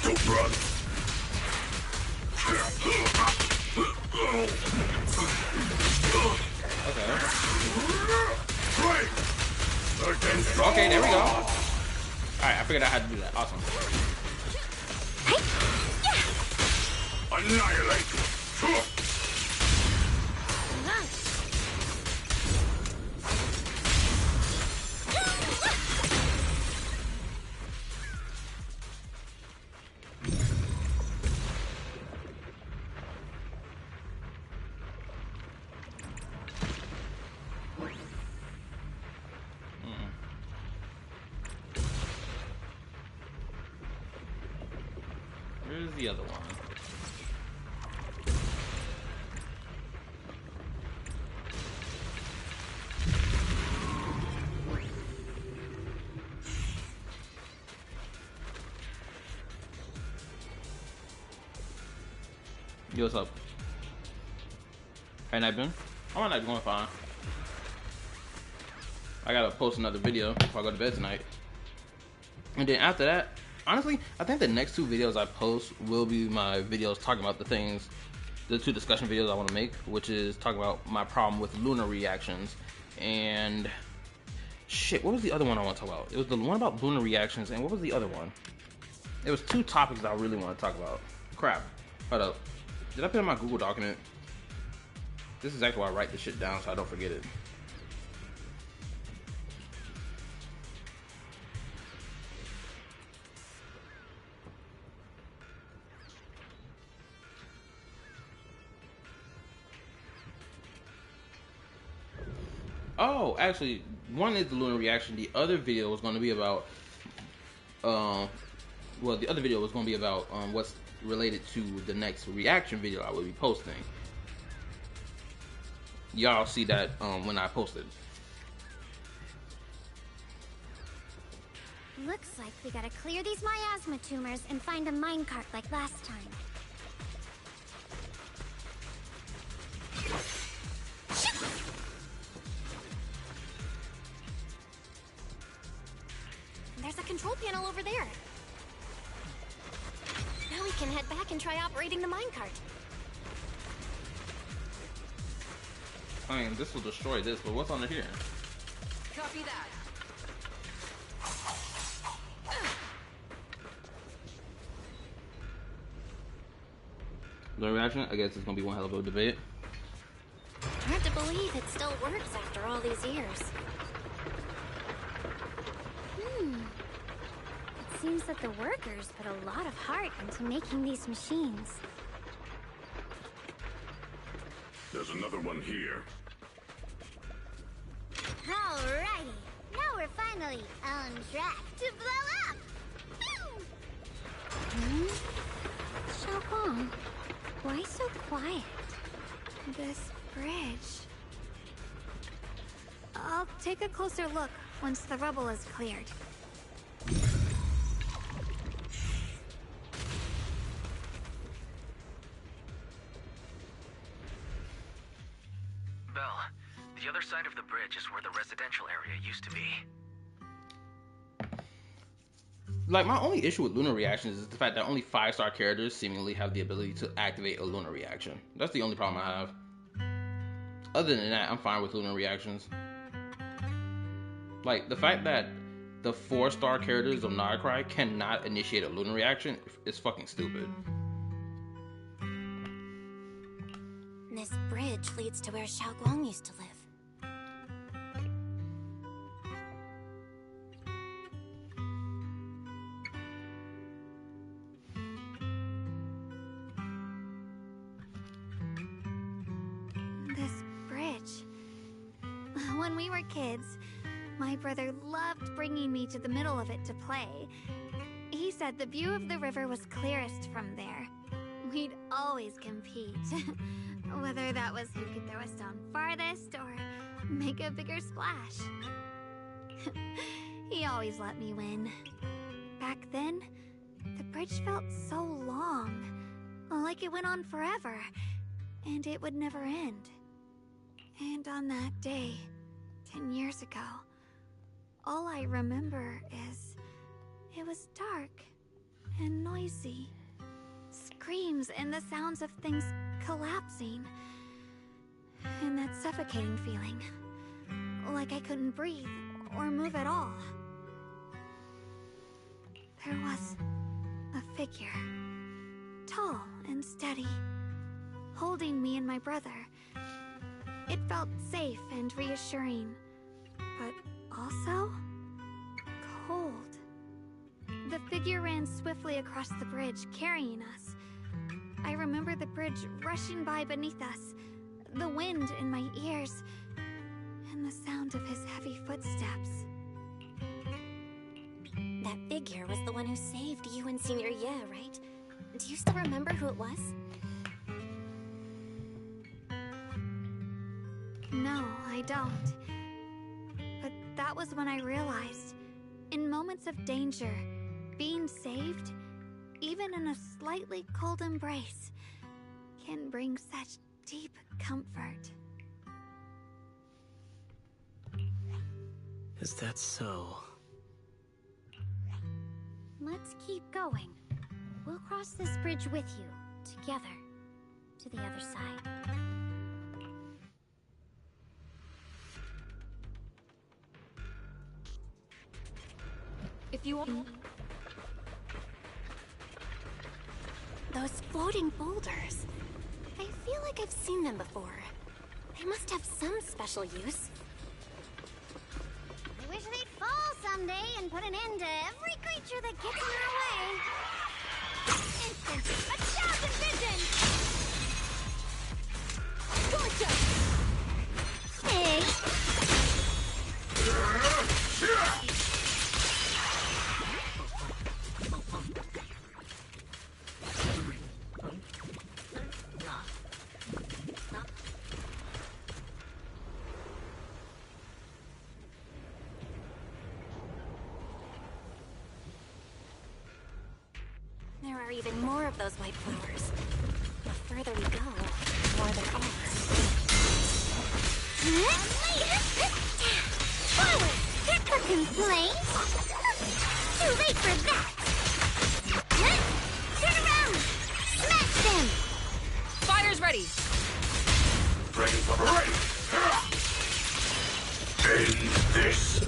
Don't run. Okay. Okay, there we go. Alright, I figured out how to do that. Awesome. Annihilate! Where's the other one? Yo, what's up? How night been? Oh, my night going fine. I gotta post another video before I go to bed tonight. And then after that, honestly, I think the next two videos I post will be my videos talking about the two discussion videos I want to make, which is talking about my problem with lunar reactions and shit. What was the other one I want to talk about? It was the one about lunar reactions, and what was the other one? It was two topics that I really want to talk about. Crap. Hold up. Did I put it in my Google document? This is actually why I write this shit down so I don't forget it. Oh, actually, one is the lunar reaction. The other video was going to be about, well, the other video was going to be about what's related to the next reaction video I will be posting. Y'all see that when I post it. Looks like we gotta clear these miasma tumors and find a minecart like last time. There's a control panel over there. Now we can head back and try operating the minecart. I mean, this will destroy this, but what's under here? Copy that. No reaction? I guess it's gonna be one hell of a debate. Hard to believe it still works after all these years. It seems that the workers put a lot of heart into making these machines. There's another one here. Alrighty, now we're finally on track to blow up! Xiaoguang, why so quiet? This bridge. I'll take a closer look once the rubble is cleared. Belle, the other side of the bridge is where the residential area used to be. Like, my only issue with lunar reactions is the fact that only 5-star characters seemingly have the ability to activate a lunar reaction. That's the only problem I have. Other than that, I'm fine with lunar reactions. Like, the fact that the 4-star characters of Narcry cannot initiate a lunar reaction is fucking stupid. This bridge leads to where Xiaoguang used to live. This bridge. When we were kids, my brother loved bringing me to the middle of it to play. He said the view of the river was clearest from there. We'd always compete. Whether that was who could throw a stone farthest or make a bigger splash. He always let me win. Back then, the bridge felt so long, like it went on forever, and it would never end. And on that day, 10 years ago, all I remember is it was dark and noisy. Screams and the sounds of things collapsing. And that suffocating feeling. Like I couldn't breathe or move at all. There was a figure. Tall and steady. Holding me and my brother. It felt safe and reassuring. But also cold. The figure ran swiftly across the bridge, carrying us. I remember the bridge rushing by beneath us, the wind in my ears, and the sound of his heavy footsteps. That figure was the one who saved you and Senior Ye, right? Do you still remember who it was? No, I don't. But that was when I realized, in moments of danger, being saved, even in a slightly cold embrace, can bring such deep comfort. Is that so? Let's keep going. We'll cross this bridge with you, together, to the other side. If you want... Those floating boulders. I feel like I've seen them before. They must have some special use. I wish they'd fall someday and put an end to every creature that gets in our way. Instant 1,000 vision! Gotcha! Hey! are even more of those white flowers. The further we go, the more there are. Forward! Hit the complaint! Too late for that! Turn around! Smash them! Fire's ready! Ready for parade! End this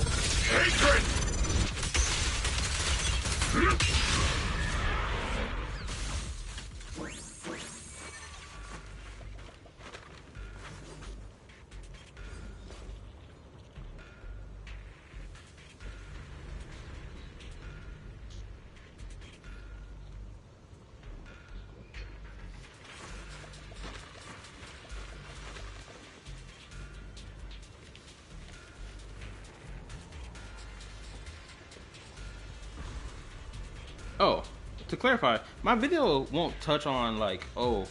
hatred! Oh, to clarify, my video won't touch on like, oh,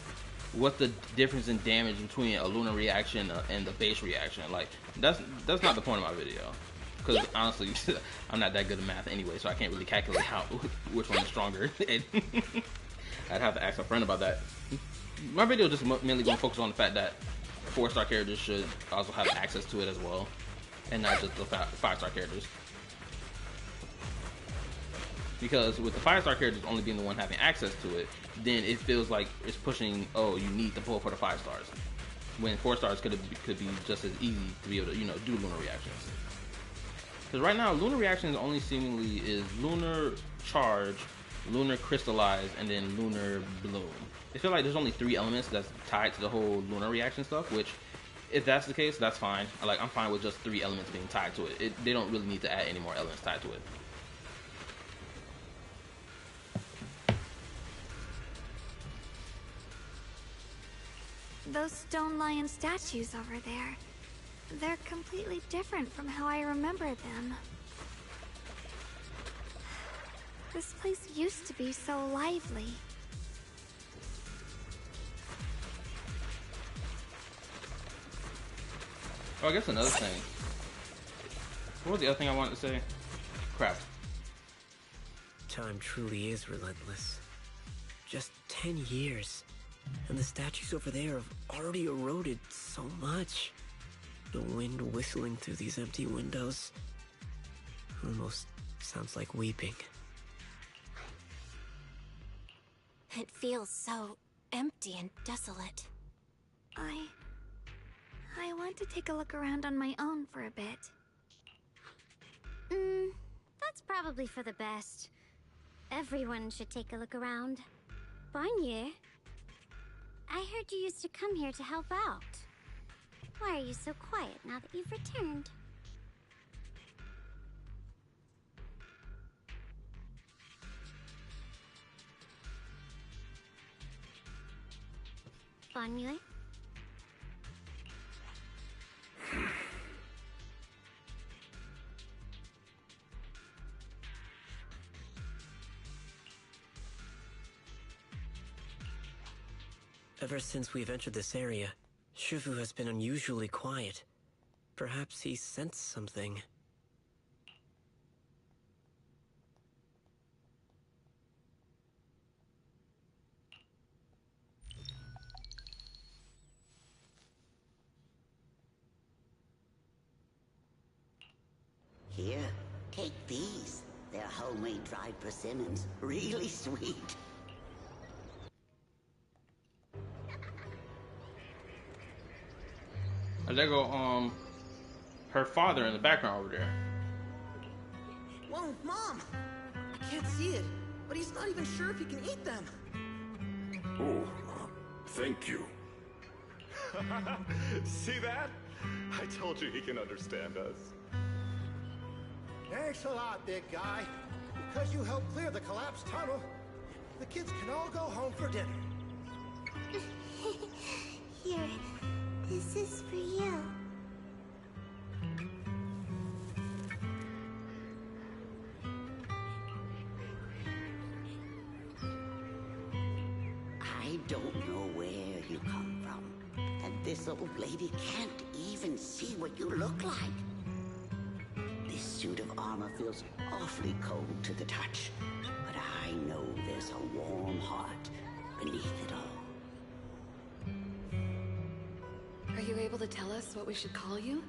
what the difference in damage between a lunar reaction and the base reaction. Like, that's not the point of my video. Because honestly, I'm not that good at math anyway, so I can't really calculate which one is stronger. I'd have to ask a friend about that. My video just mainly going to focus on the fact that 4-star characters should also have access to it as well, and not just the 5-star characters. Because with the 5-star characters only being the one having access to it, then it feels like it's pushing, oh, you need to pull for the 5 stars. When 4 stars could be just as easy to be able to, do lunar reactions. Because right now, lunar reactions only seemingly is lunar charge, lunar crystallize, and then lunar bloom. I feel like there's only 3 elements that's tied to the whole lunar reaction stuff, which, if that's the case, that's fine. I'm fine with just 3 elements being tied to it. They don't really need to add any more elements tied to it. Those stone lion statues over there, they're completely different from how I remember them. This place used to be so lively. Oh, I guess another thing. What was the other thing I wanted to say? Crap. Time truly is relentless. Just 10 years. And the statues over there have already eroded so much. The wind whistling through these empty windows almost sounds like weeping. It feels so empty and desolate. I want to take a look around on my own for a bit. That's probably for the best. Everyone should take a look around. Bonnier, I heard you used to come here to help out. Why are you so quiet now that you've returned? Bonnier? Ever since we've entered this area, Shifu has been unusually quiet. Perhaps he sensed something. Here, take these. They're homemade dried persimmons. Really sweet. There go, her father in the background over there. Whoa, Mom! I can't see it, but he's not even sure if he can eat them. Oh, thank you. See that? I told you he can understand us. Thanks a lot, big guy. Because you helped clear the collapsed tunnel, the kids can all go home for dinner. Here, this is for you. I don't know where you come from, and this old lady can't even see what you look like. This suit of armor feels awfully cold to the touch, but I I know there's a warm heart beneath it all. Are you able to tell us what we should call you?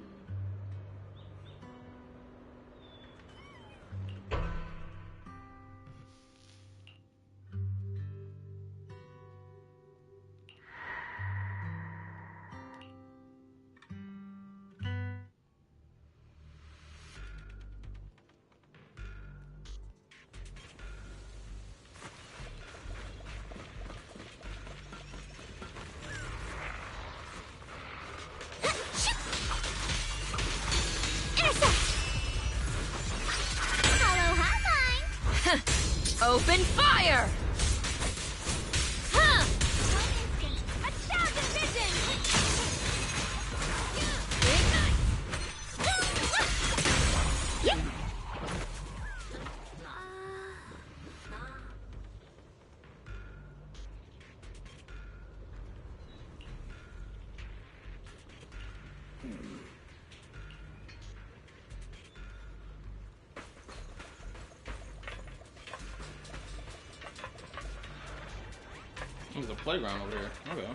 Open fire! Huh! A thousand visions! Yep. There's a playground over here. Okay.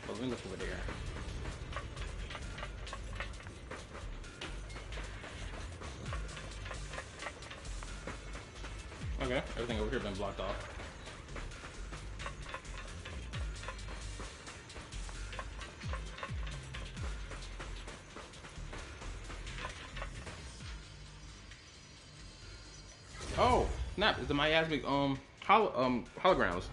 But let me look over there. Okay, everything over here been blocked off. Oh, snap! It's the miasmic holograms.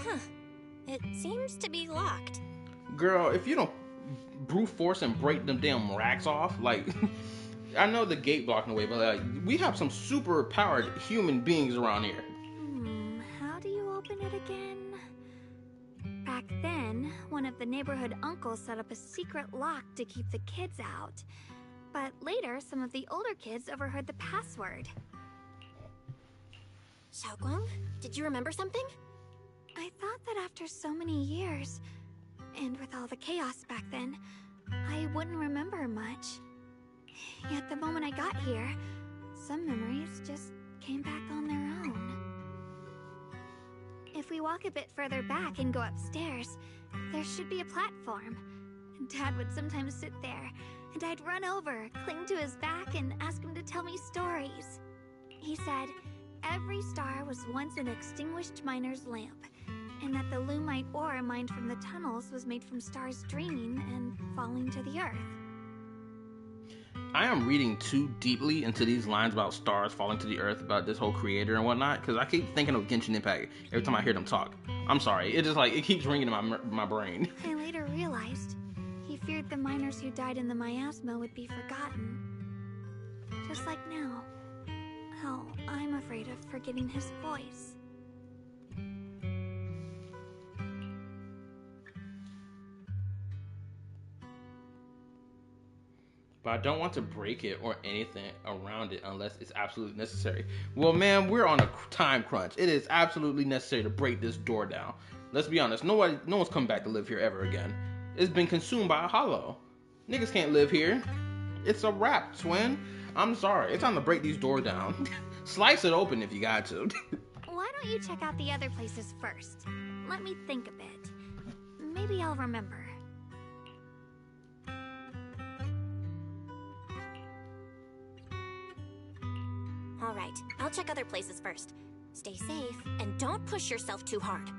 Huh. It seems to be locked. Girl, if you don't brute force and break them damn racks off, like, I know the gate blocking the way, but like, we have some super powered human beings around here. How do you open it again? Back then, one of the neighborhood uncles set up a secret lock to keep the kids out. But later, some of the older kids overheard the password. Xiaoguang, did you remember something? I thought that after so many years, and with all the chaos back then, I wouldn't remember much. Yet the moment I got here, some memories just came back on their own. If we walk a bit further back and go upstairs, there should be a platform. Dad would sometimes sit there, and I'd run over, cling to his back, and ask him to tell me stories. He said every star was once an extinguished miner's lamp, and that the lumite ore mined from the tunnels was made from stars dreaming and falling to the earth. I am reading too deeply into these lines about stars falling to the earth, about this whole creator and whatnot, because I keep thinking of Genshin Impact every time I hear them talk. I'm sorry, it just like, it keeps ringing in my brain. I later realized he feared the miners who died in the miasma would be forgotten. Just like now. Hell, I'm afraid of forgetting his voice. But I don't want to break it or anything around it unless it's absolutely necessary. Well, man, we're on a time crunch. It is absolutely necessary to break this door down. Let's be honest, no one's coming back to live here ever again. It's been consumed by a hollow. Niggas can't live here. It's a wrap, twin. I'm sorry. It's time to break these doors down. Slice it open if you got to. Why don't you check out the other places first? Let me think a bit. Maybe I'll remember. All right, I'll check other places first. Stay safe, and don't push yourself too hard.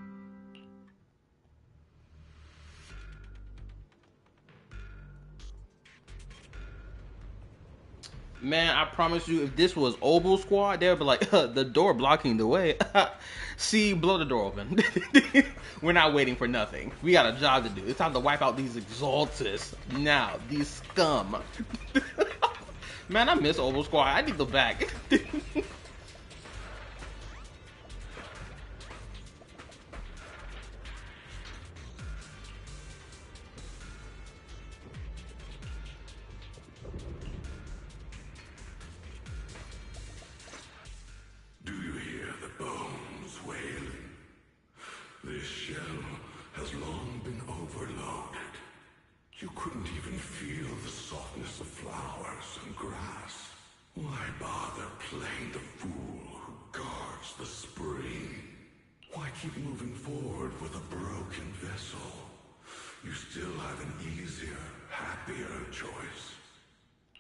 Man, I promise you, if this was Obel Squad, they would be like, the door blocking the way. See, blow the door open. We're not waiting for nothing. We got a job to do. It's time to wipe out these exaltists. Now, these scum. Man, I miss Obel Squad. I need them back. Do you hear the bones wailing? This shell has long been overloaded. You couldn't even feel the softness of flowers and grass. Why bother playing the fool who guards the spring? Why keep moving forward with a broken vessel? You still have an easier, happier choice.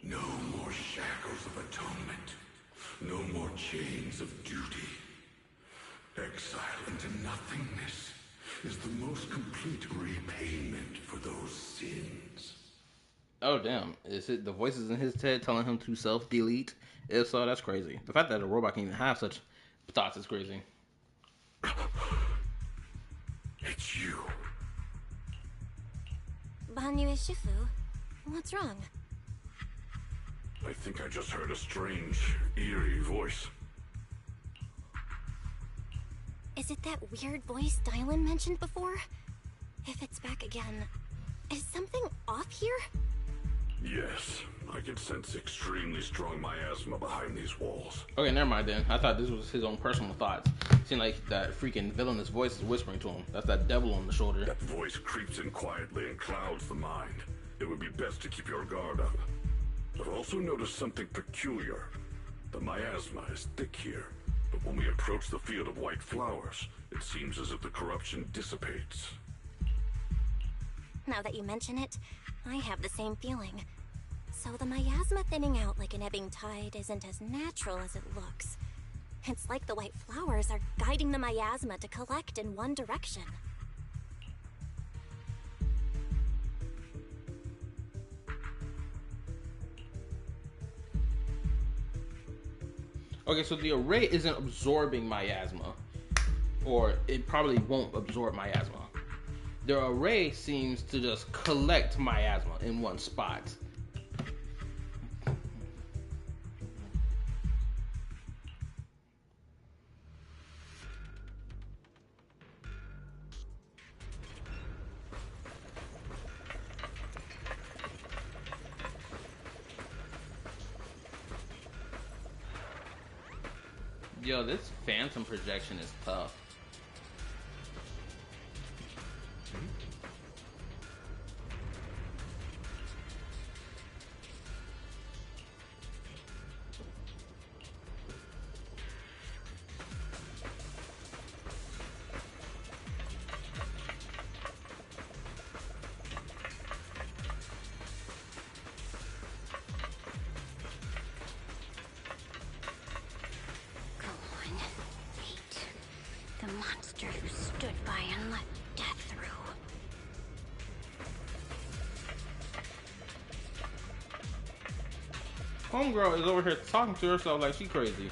No more shackles of atonement. No more chains of duty. Exile into nothingness is the most complete repayment for those sins. Oh, damn. Is it the voices in his head telling him to self-delete? If so, that's crazy. The fact that a robot can even have such thoughts is crazy. It's you. Banyu Shifu, what's wrong? I think I just heard a strange, eerie voice. Is it that weird voice Dylan mentioned before? If it's back again, is something off here? Yes, I can sense extremely strong miasma behind these walls. Okay, never mind then. I thought this was his own personal thoughts. Seemed like that freaking villainous voice is whispering to him. That's that devil on the shoulder. That voice creeps in quietly and clouds the mind. It would be best to keep your guard up. I've also noticed something peculiar. The miasma is thick here, but when we approach the field of white flowers, it seems as if the corruption dissipates. Now that you mention it, I have the same feeling. So the miasma thinning out like an ebbing tide isn't as natural as it looks. It's like the white flowers are guiding the miasma to collect in one direction. Okay, so the array isn't absorbing miasma. Or it probably won't absorb miasma. The array seems to just collect miasma in one spot. Yo, this phantom projection is tough. The monster who stood by and let death through. Homegirl is over here talking to herself like she crazy.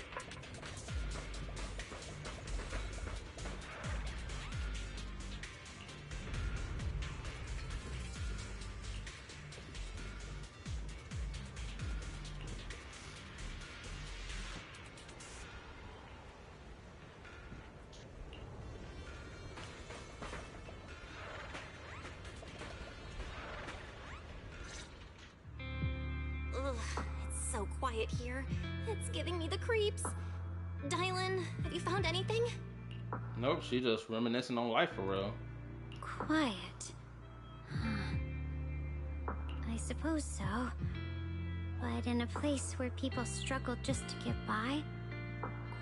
Ugh, it's so quiet here. It's giving me the creeps. Dylan, have you found anything? Nope, she just reminiscing on life for real. Quiet. I suppose so. But in a place where people struggle just to get by,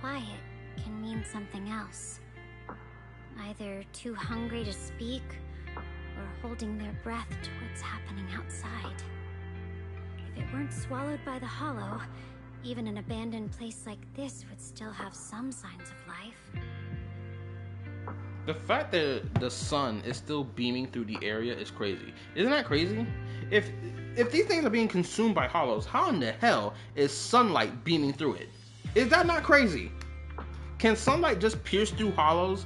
quiet can mean something else. Either too hungry to speak, or holding their breath to what's happening outside. If it weren't swallowed by the hollow, even an abandoned place like this would still have some signs of life. The fact that the sun is still beaming through the area is crazy. Isn't that crazy? If these things are being consumed by hollows, how in the hell is sunlight beaming through it? Is that not crazy? Can sunlight just pierce through hollows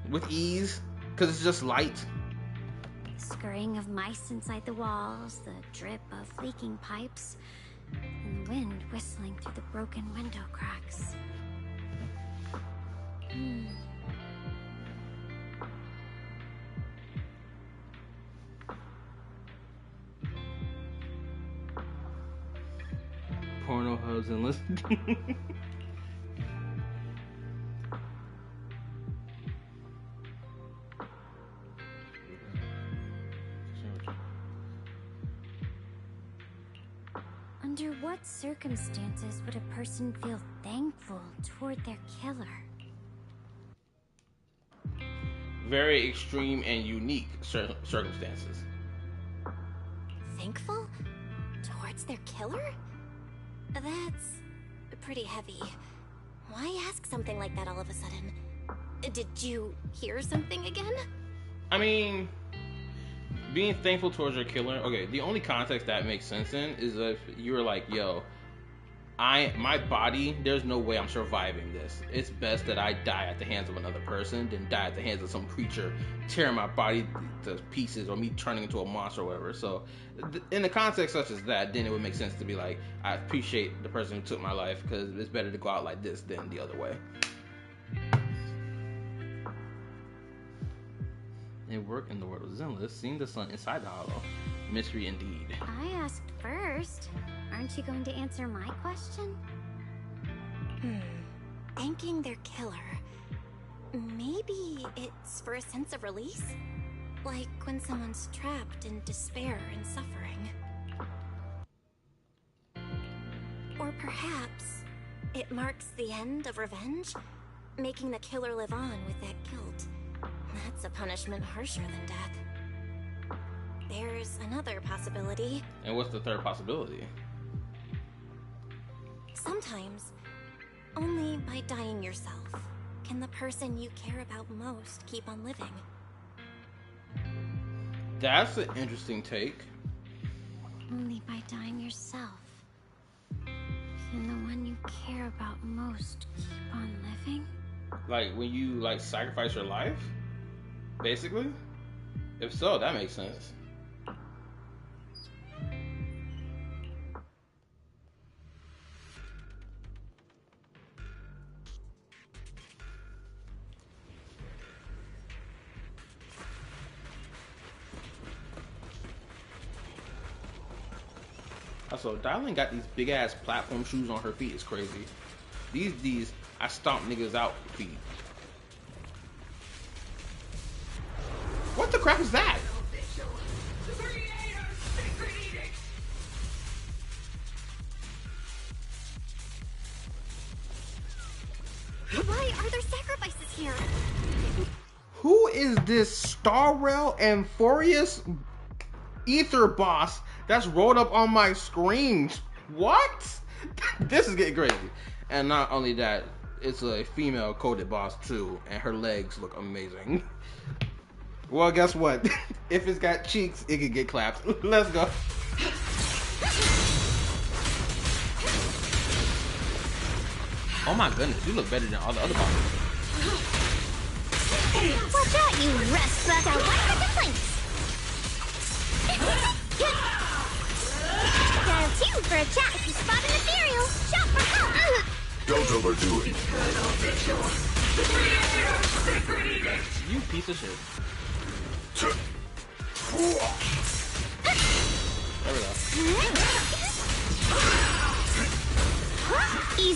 with ease because it's just light? The scurrying of mice inside the walls, the drip of leaking pipes, and the wind whistling through the broken window cracks. Porno hubs and listen. Under what circumstances would a person feel thankful toward their killer? Very extreme and unique circumstances. Thankful? Towards their killer? That's pretty heavy. Why ask something like that all of a sudden? Did you hear something again? I mean, being thankful towards your killer. Okay, the only context that makes sense in is if you were like, yo, my body, there's no way I'm surviving this. It's best that I die at the hands of another person than die at the hands of some creature tearing my body to pieces or me turning into a monster or whatever. So in a context such as that, then it would make sense to be like, I appreciate the person who took my life because it's better to go out like this than the other way. It worked in the world of Zenless, seeing the sun inside the hollow. Mystery indeed. I asked first. Aren't you going to answer my question? Thanking their killer. Maybe it's for a sense of release? Like when someone's trapped in despair and suffering. Or perhaps it marks the end of revenge, making the killer live on with that guilt. That's a punishment harsher than death. There's another possibility. And what's the third possibility? Sometimes, only by dying yourself can the person you care about most keep on living. That's an interesting take. Only by dying yourself can the one you care about most keep on living? Like when you like sacrifice your life? Basically? If so, that makes sense. Also, Dylan got these big ass platform shoes on her feet. It's crazy. These I stomp niggas out feet. What the crap is that? Why are there sacrifices here? Who is this Starrel Amphorius Ether boss that's rolled up on my screen? What? This is getting crazy. And not only that, it's a female coded boss too, and her legs look amazing. Well, guess what? If it's got cheeks, it can get clapped. Let's go. Oh my goodness, you look better than all the other bosses. Watch out, you rust buster! What are the complaints? Dial 2 for a chat if you spot an ethereal. Shout for help! Don't overdo it. You piece of shit. There we go.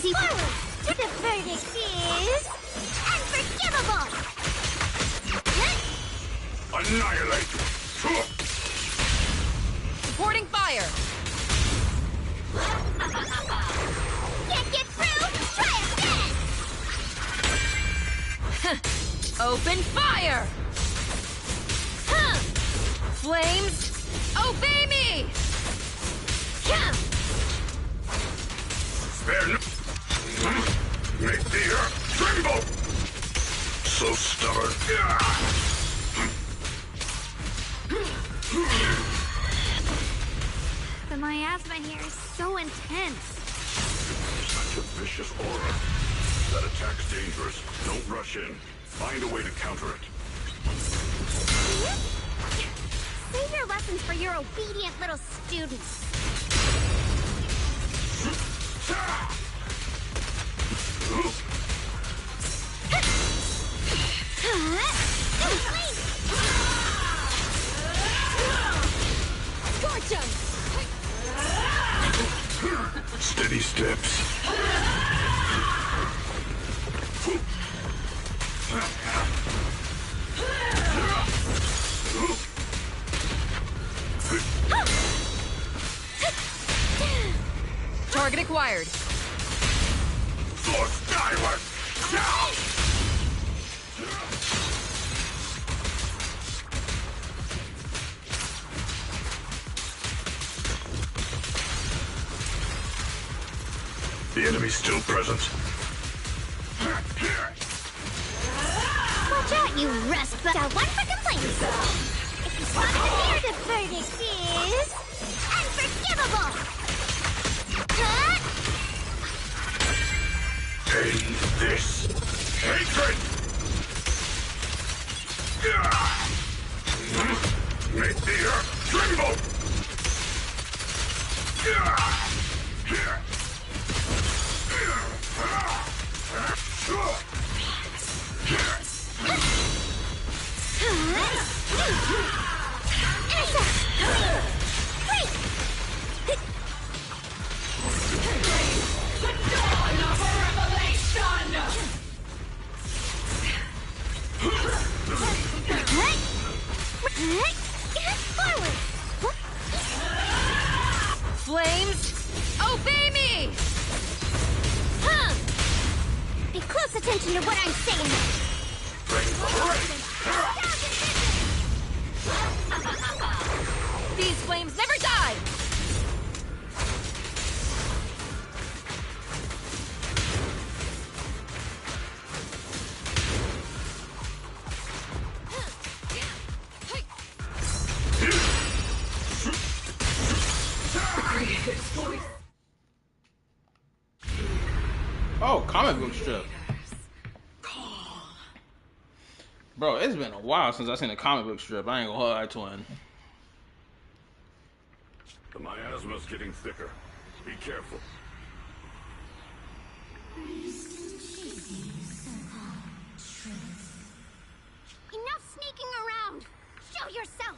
easy forward. The verdict is unforgivable. Annihilate! Supporting fire! Can't get through? Try again! Open fire! Huh. Flames, obey me! Spare no... Make the earth tremble! So stubborn. The miasma here is so intense. Such a vicious aura. That attack's dangerous. Don't rush in. Find a way to counter it. Save your lessons for your obedient little students. Scorch 'em! Steady steps. Target acquired. Force skyward! Now! The enemy's still present. Watch out, you rust butt. One for complaints. If you spot the fear, the verdict is unforgivable. End this. Hatred! Make the earth tremble! Flames, obey me! Huh! Pay close attention to what I'm saying. These flames never die! Oh, comic book strip. Bro, it's been a while since I seen a comic book strip. I ain't gonna hold that twin. The miasma's getting thicker. Be careful. Enough sneaking around. Show yourself.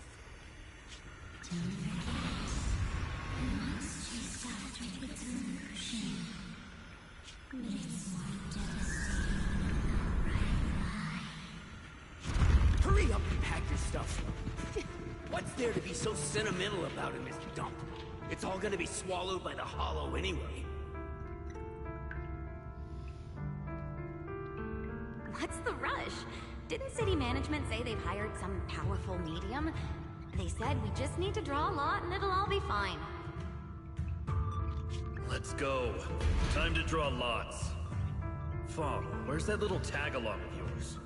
Hurry up and pack your stuff. What's there to be so sentimental about in this dump? It's all gonna be swallowed by the hollow anyway. What's the rush? Didn't city management say they've hired some powerful medium? They said we just need to draw a lot and it'll all be fine. Let's go. Time to draw lots. Fong, where's that little tag-along of yours?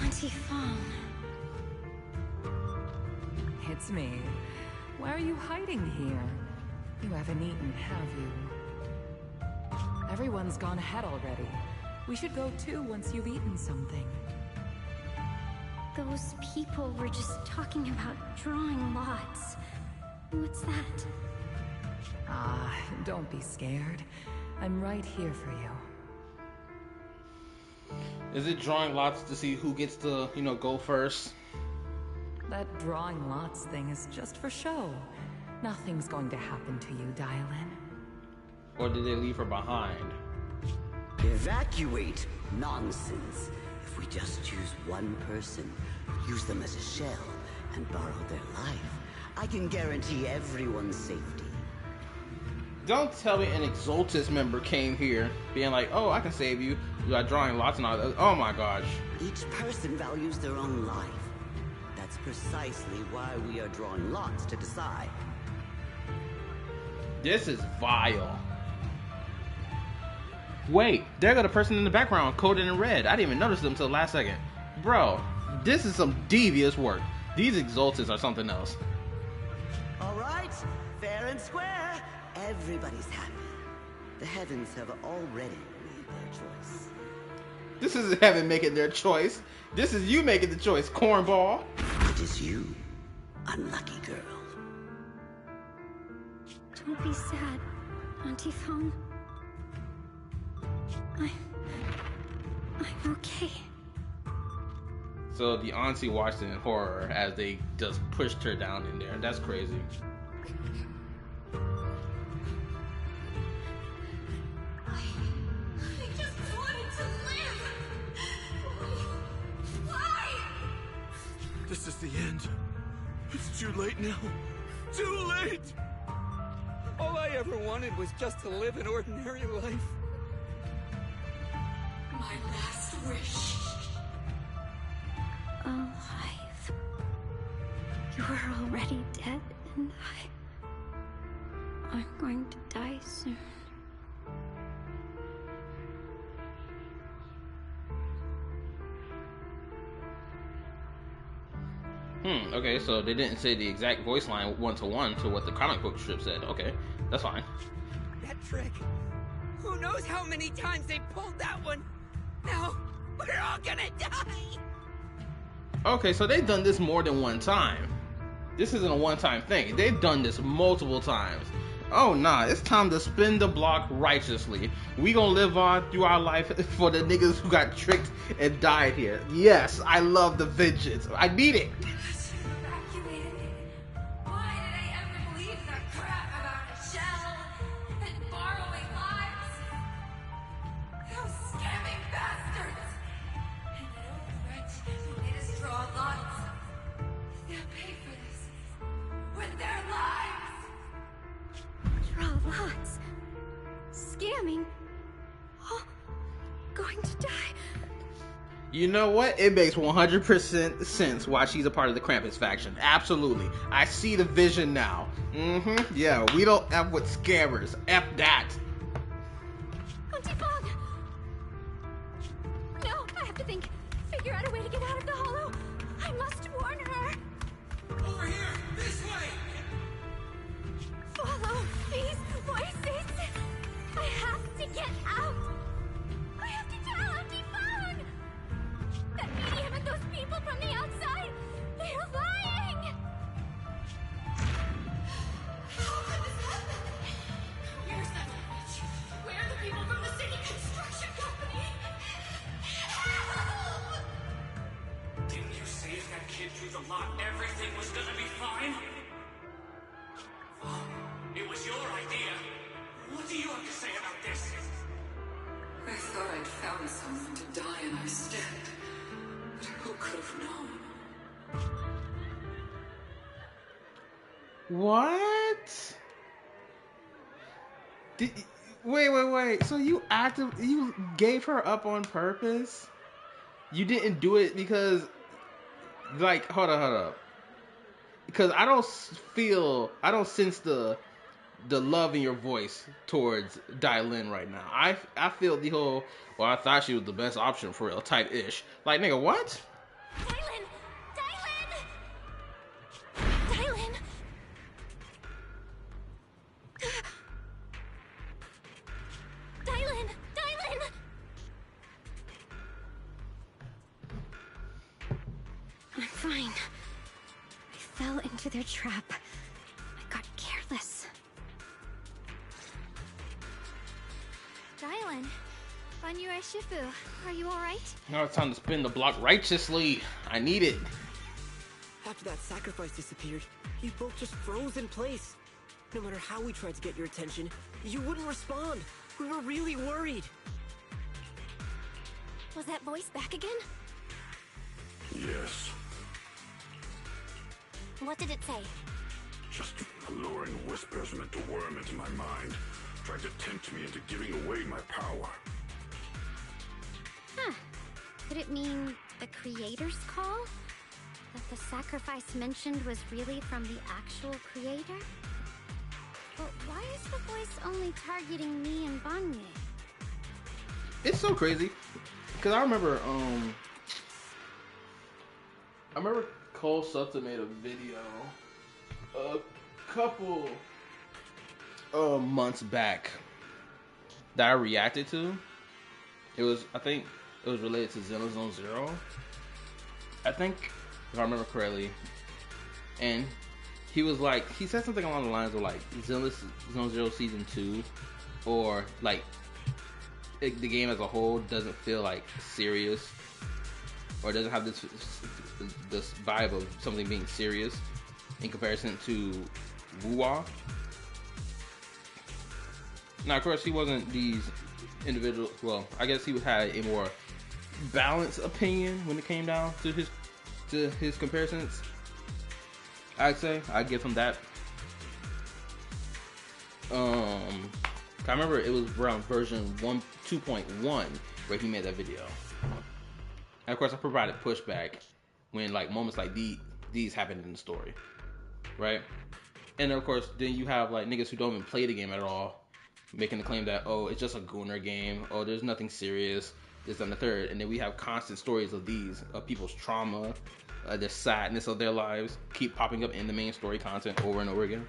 Auntie Fong. It's me. Why are you hiding here? You haven't eaten, have you? Everyone's gone ahead already. We should go too once you've eaten something. Those people were just talking about drawing lots. What's that? Ah, don't be scared. I'm right here for you. Is it drawing lots to see who gets to, go first? That drawing lots thing is just for show. Nothing's going to happen to you, Dylan. Or did they leave her behind? Evacuate? Nonsense. If we just choose one person, use them as a shell, and borrow their life, I can guarantee everyone's safety. Don't tell me an Exultus member came here being like, oh, I can save you by drawing lots and all that. Oh my gosh. Each person values their own life. That's precisely why we are drawing lots to decide. This is vile. Wait, there got the person in the background coded in red. I didn't even notice them until the last second. Bro, this is some devious work. These Exultus are something else. Alright, fair and square. Everybody's happy. The heavens have already made their choice. This isn't heaven making their choice. This is you making the choice, cornball. It is you, unlucky girl. Don't be sad, Auntie Fawn. I'm okay. So the auntie watched it in horror as they just pushed her down in there. That's crazy. I just wanted to live. Why? This is the end. It's too late now. Too late! All I ever wanted was just to live an ordinary life. My last wish. Alive. You were already dead, and I'm going to die soon. Okay, so they didn't say the exact voice line one-to-one to what the comic book strip said. Okay, that's fine. That trick. Who knows how many times they pulled that one? Now, we're all gonna die! Okay, so they've done this more than one time. This isn't a one-time thing. They've done this multiple times. Oh nah, it's time to spin the block righteously. We gonna live on through our life for the niggas who got tricked and died here. Yes, I love the vengeance. I need it. Why did I ever believe that crap about a shell and borrowing lives? Those scamming bastards! And that old wretch who made us draw lots. They'll pay for this with their lives! Draw lots. Scamming. Oh, going to die. You know what? It makes 100% sense why she's a part of the Krampus faction. Absolutely. I see the vision now. Yeah, we don't F with scammers. F that. Auntie Fawn! No, I have to think. Figure out a way to get out of the hollow. I must warn her. Over here! This way! Follow these voices. I have to get out. I have to tell Auntie Fawn. That medium and those people from the outside, they're lying. How could this happen? Where's that witch? Where are the people from the city construction company? Help! Didn't you say if that kid drew the lot, everything was gonna be fine? Oh, it was your idea. What do you have to say about this? I thought I'd found someone to die in our stead. But who could have known? What? Wait. So you gave her up on purpose? You didn't do it because, like, hold up. Because I don't sense the love in your voice towards Dylan right now. I feel the whole, well, I thought she was the best option for real type ish. Like, nigga, what? Dylan! I'm fine. I fell into their trap. I got careless. Dylan, Banyue Shifu, are you alright? Now it's time to spin the block righteously. I need it. After that sacrifice disappeared, you both just froze in place. No matter how we tried to get your attention, you wouldn't respond. We were really worried. Was that voice back again? Yes, What did it say? just alluring whispers meant to worm into my mind. Tried to tempt me into giving away my power. Huh. Could it mean the creator's call? That the sacrifice mentioned was really from the actual creator? But why is the voice only targeting me and Banye? It's so crazy because I remember Cole Sutta made a video a couple months back that I reacted to. I think it was related to Zenless Zone Zero. I think, if I remember correctly, and he said something along the lines of like Zenless Zone Zero Season 2, or like the game as a whole doesn't feel like serious, or doesn't have this vibe of something being serious in comparison to Wuwa. Now, of course, he wasn't these individuals. Well, I guess he had a more balanced opinion when it came down to his comparisons. I'd say I'd give him that. I remember it was around version 2.1 where he made that video. And of course, I provided pushback when like moments like these happened in the story, right? And of course, then you have like niggas who don't even play the game at all, making the claim that, oh, it's just a gooner game, oh, there's nothing serious, this and the third. And then we have constant stories of people's trauma, the sadness of their lives keep popping up in the main story content over and over again.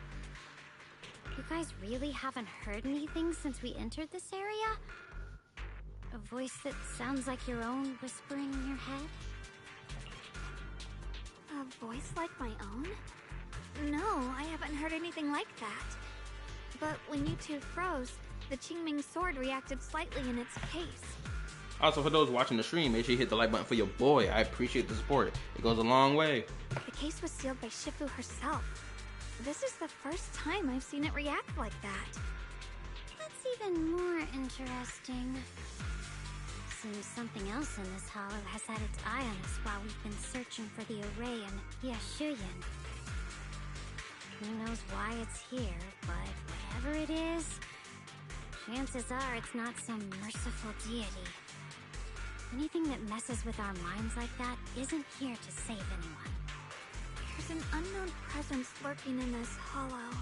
You guys really haven't heard anything since we entered this area? A voice that sounds like your own whispering in your head? A voice like my own? No, I haven't heard anything like that. But when you two froze, the Qingming sword reacted slightly in its case. Also, for those watching the stream, make sure you hit the like button for your boy. I appreciate the support. It goes a long way. The case was sealed by Shifu herself. This is the first time I've seen it react like that. That's even more interesting. Seems something else in this hollow has had its eye on us while we've been searching for the array in Yashuyan. Who knows why it's here, but whatever it is, chances are it's not some merciful deity. Anything that messes with our minds like that isn't here to save anyone. There's an unknown presence lurking in this hollow.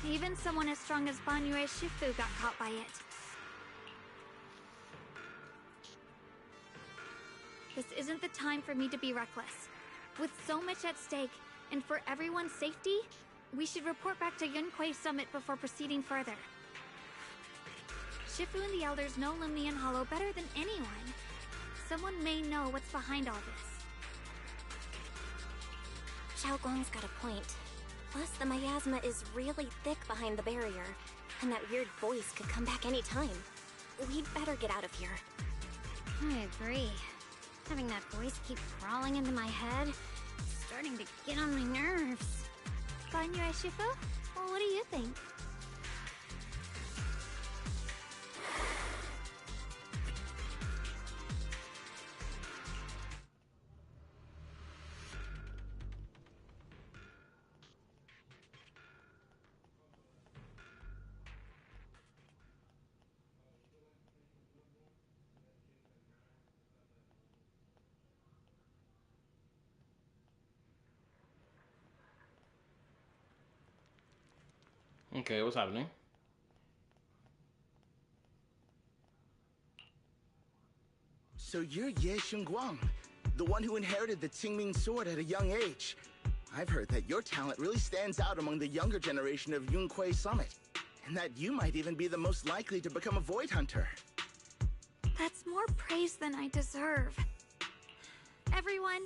Even someone as strong as Banyue Shifu got caught by it. This isn't the time for me to be reckless. With so much at stake, and for everyone's safety, we should report back to Yunquei Summit before proceeding further. Shifu and the Elders know Lumnian Hollow better than anyone. Someone may know what's behind all this. Xiao Guang's got a point. Plus, the miasma is really thick behind the barrier, and that weird voice could come back any time. We'd better get out of here. I agree. Having that voice keep crawling into my head, it's starting to get on my nerves. Banyue Shifu? Well, what do you think? Okay, what's happening? So you're Ye Xingguang, the one who inherited the Qingming sword at a young age. I've heard that your talent really stands out among the younger generation of Yunquei Summit, and that you might even be the most likely to become a Void Hunter. That's more praise than I deserve. Everyone,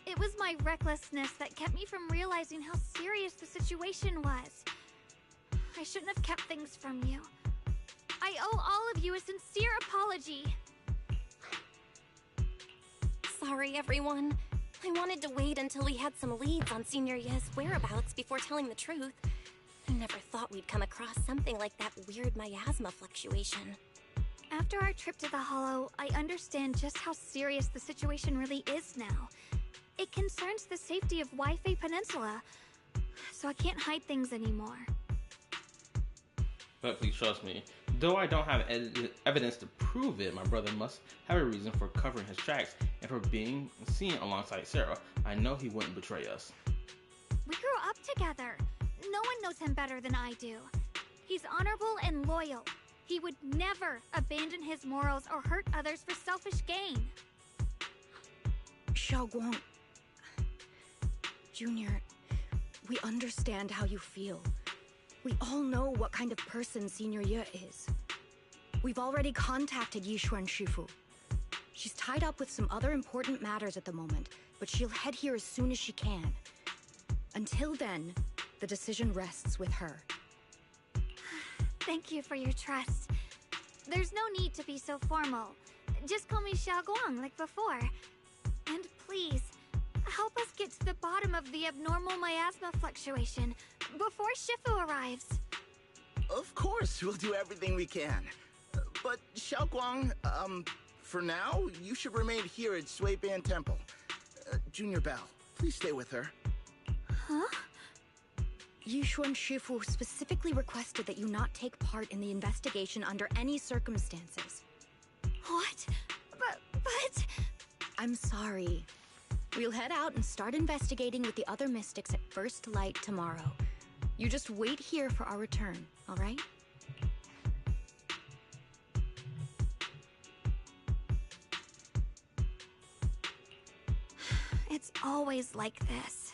it was my recklessness that kept me from realizing how serious the situation was. I shouldn't have kept things from you. I owe all of you a sincere apology. Sorry, everyone. I wanted to wait until we had some leads on Senior Ye's whereabouts before telling the truth. Never thought we'd come across something like that weird miasma fluctuation. After our trip to the Hollow, I understand just how serious the situation really is now. It concerns the safety of Wi-Fi Peninsula, so I can't hide things anymore. But please trust me, though I don't have evidence to prove it, my brother must have a reason for covering his tracks and for being seen alongside Sarah. I know he wouldn't betray us. We grew up together. No one knows him better than I do. He's honorable and loyal. He would never abandon his morals or hurt others for selfish gain. Xiaoguang, Junior, we understand how you feel. We all know what kind of person Senior Ye is. We've already contacted Yishuan Shifu. She's tied up with some other important matters at the moment, but she'll head here as soon as she can. Until then, the decision rests with her. Thank you for your trust. There's no need to be so formal. Just call me Xiaoguang like before. And please, help us get to the bottom of the abnormal miasma fluctuation before Shifu arrives. Of course, we'll do everything we can. But Xiaoguang, for now, you should remain here at Suiban Temple. Junior Bao, please stay with her. Huh? Yishuan Shifu specifically requested that you not take part in the investigation under any circumstances. What? But... I'm sorry. We'll head out and start investigating with the other mystics at first light tomorrow. You just wait here for our return, all right? It's always like this.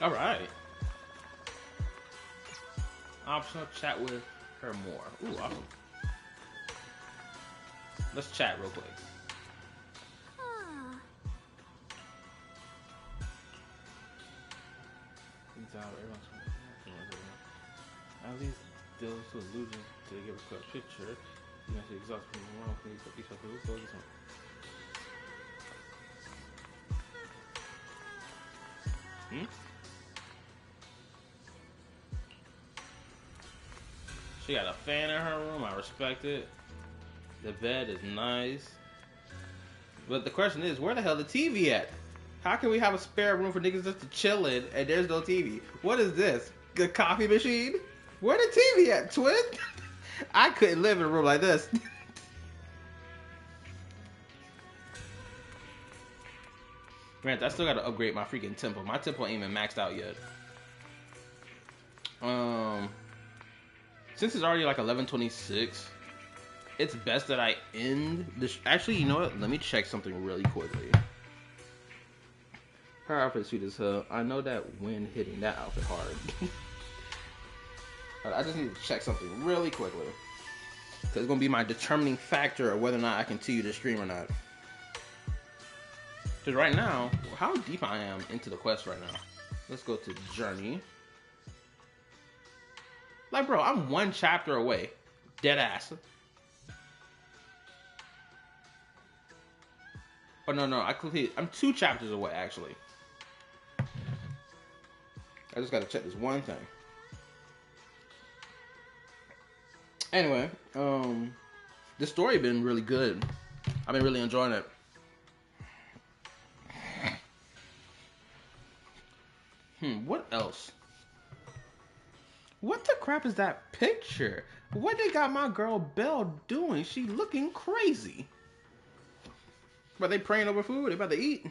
All right. Optional chat with her more. Ooh, awesome. Let's chat real quick. At least those who illusions to give a quick picture. You know, she exalts from the wrong things, but these are the this one. She got a fan in her room. I respect it. The bed is nice. But the question is, where the hell the TV at? How can we have a spare room for niggas just to chill in and there's no TV? What is this? The coffee machine? Where the TV at, twin? I couldn't live in a room like this. Grant, I still gotta upgrade my freaking temple. My temple ain't even maxed out yet. Since it's already like 11:26, it's best that I end this. Actually, you know what? Let me check something really quickly. Her outfit sweet as hell. I know that when hitting that outfit hard. I just need to check something really quickly. Because it's going to be my determining factor of whether or not I continue to stream or not. Because right now, how deep I am into the quest right now. Let's go to Journey. Like, bro, I'm one chapter away. Dead ass. Oh, no, I'm 2 chapters away, actually. I just gotta check this one thing. Anyway, the story been really good. I've been really enjoying it. What else? What the crap is that picture? What they got my girl Belle doing? She looking crazy. But they praying over food. They about to eat.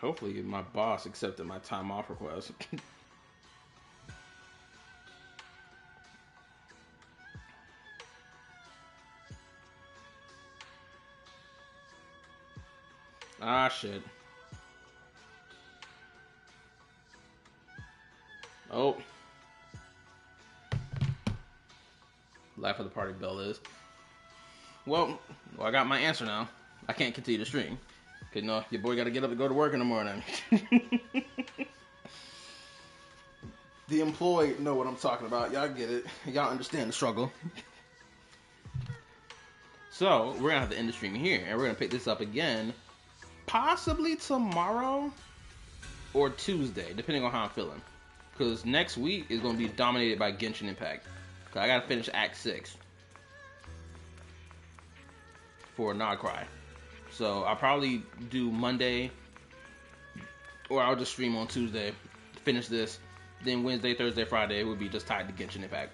Hopefully my boss accepted my time off request. Ah, shit. Oh. Life of the party bell is. Well, I got my answer now. I can't continue to stream. Cause your boy gotta get up and go to work in the morning. The employed know what I'm talking about. Y'all get it. Y'all understand the struggle. So, we're gonna have to end the stream here. And we're gonna pick this up again. Possibly tomorrow or Tuesday, depending on how I'm feeling. Because next week is gonna be dominated by Genshin Impact. Cause I gotta finish Act 6 for Nodcry. So I'll probably do Monday, or I'll just stream on Tuesday, finish this. Then Wednesday, Thursday, Friday will be just tied to Genshin Impact.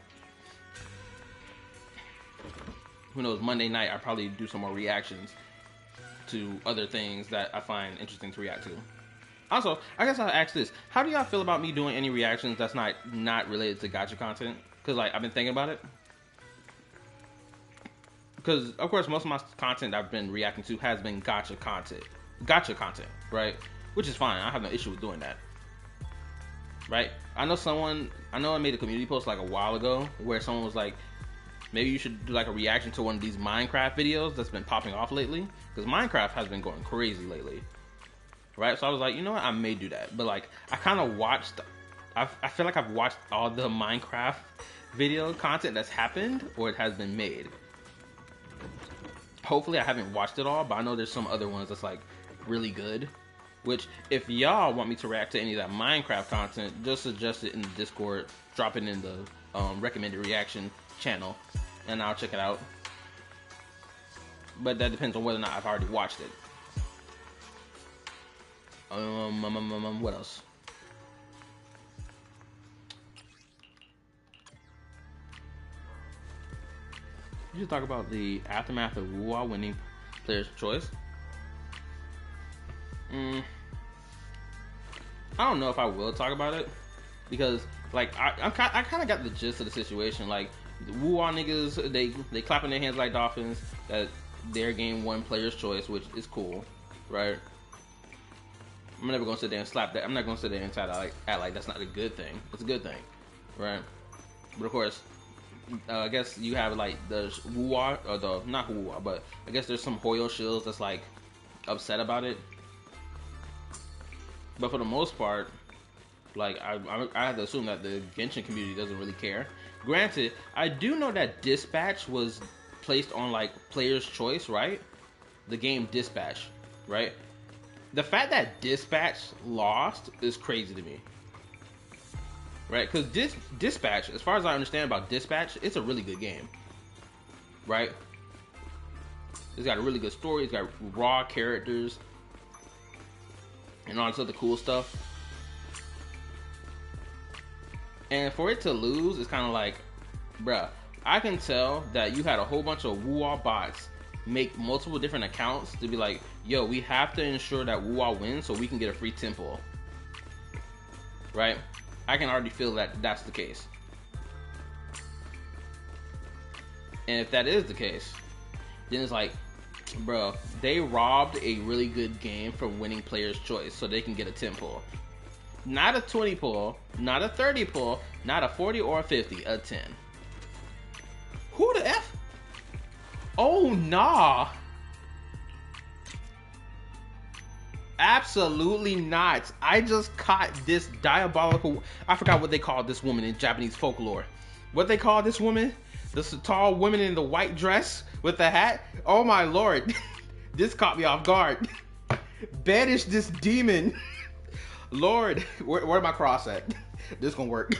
Who knows? Monday night I'll probably do some more reactions to other things that I find interesting to react to. Also, I guess I'll ask this: how do y'all feel about me doing any reactions that's not related to gacha content? Because like I've been thinking about it. Because of course most of my content I've been reacting to has been gacha content, right? Which is fine. I have no issue with doing that, right? I know I made a community post like a while ago where someone was like, maybe you should do like a reaction to one of these Minecraft videos that's been popping off lately, because Minecraft has been going crazy lately, right? So I was like, you know what, I may do that. But like I kind of watched, I feel like I've watched all the Minecraft video content that's happened or it has been made. Hopefully I haven't watched it all, but I know there's some other ones that's like really good. Which, if y'all want me to react to any of that Minecraft content, just suggest it in the Discord, drop it in the recommended reaction channel, and I'll check it out. But that depends on whether or not I've already watched it. What else? You should talk about the aftermath of Wuwa winning Player's Choice. I don't know if I will talk about it, because like I kind of got the gist of the situation. Like the Wuwa niggas, they clapping their hands like dolphins that their game won Player's Choice, which is cool, right? I'm never gonna sit there and slap that. I'm not gonna sit there and try to act like that's not a good thing. It's a good thing, right? But of course, I guess you have like the Wuwa, or not Wuwa, but I guess there's some Hoyo shills that's like upset about it. But for the most part, like I have to assume that the Genshin community doesn't really care. Granted, I do know that Dispatch was placed on like Player's Choice, right? The game Dispatch, right? The fact that Dispatch lost is crazy to me, right? Because Dispatch, as far as I understand about Dispatch, it's a really good game, right? It's got a really good story. It's got raw characters and all this other cool stuff. And for it to lose, it's kind of like, bruh, I can tell that you had a whole bunch of Wuwa bots make multiple different accounts to be like, yo, we have to ensure that Wuwa wins so we can get a free temple. Right? I can already feel that that's the case. And if that is the case, then it's like, bro, they robbed a really good game from winning Player's Choice so they can get a 10 pull. Not a 20 pull, not a 30 pull, not a 40 or a 50, a 10. Who the F? Oh, nah. Absolutely not. I just caught this diabolical... I forgot what they call this woman in Japanese folklore. What they call this woman? This tall woman in the white dress with the hat? Oh my lord. This caught me off guard. Banish this demon. Lord, where my cross at? This gonna work.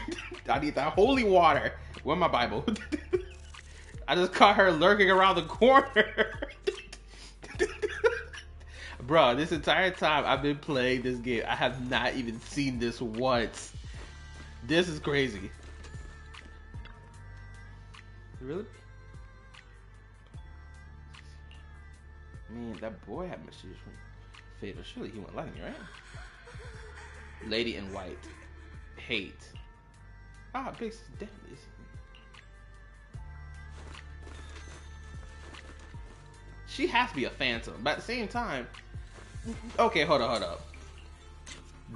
I need that holy water. Where's my Bible? I just caught her lurking around the corner. Bro, this entire time I've been playing this game, I have not even seen this once. This is crazy. Really? Man, that boy had mysterious favor. Surely he wouldn't like me, right? Lady in white. Hate. Ah, big damn this. She has to be a phantom, but at the same time, okay, hold up.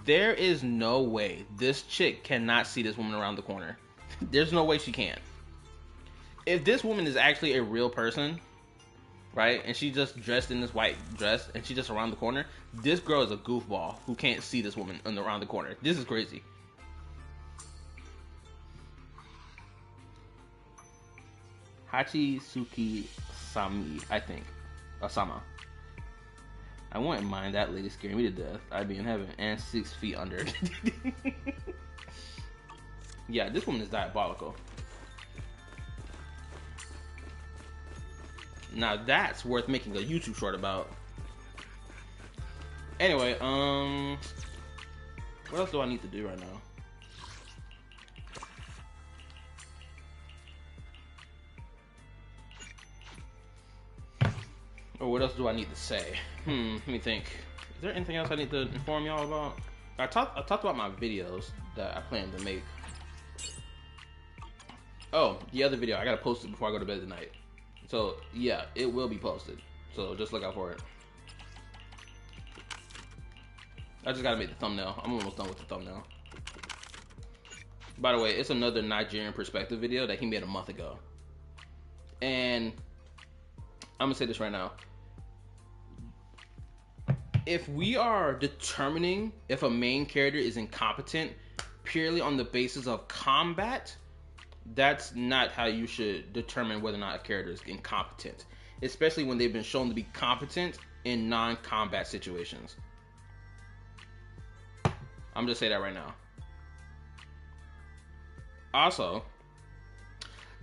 There is no way this chick cannot see this woman around the corner. There's no way she can. If this woman is actually a real person, right, and she just dressed in this white dress, and she just around the corner, this girl is a goofball who can't see this woman around the corner. This is crazy. Hachisuki Sami, I think. Osama. I wouldn't mind that lady scaring me to death. I'd be in heaven and 6 feet under. Yeah, this woman is diabolical. Now that's worth making a YouTube short about. Anyway, what else do I need to do right now? Or what else do I need to say? Let me think. Is there anything else I need to inform y'all about? I talked about my videos that I plan to make. Oh, the other video, I gotta post it before I go to bed tonight. So yeah, it will be posted. So just look out for it. I just gotta make the thumbnail. I'm almost done with the thumbnail. By the way, it's another Nigerian perspective video that he made a month ago. And I'm gonna say this right now. If we are determining if a main character is incompetent purely on the basis of combat, that's not how you should determine whether or not a character is incompetent. Especially when they've been shown to be competent in non-combat situations. I'm just saying that right now. Also,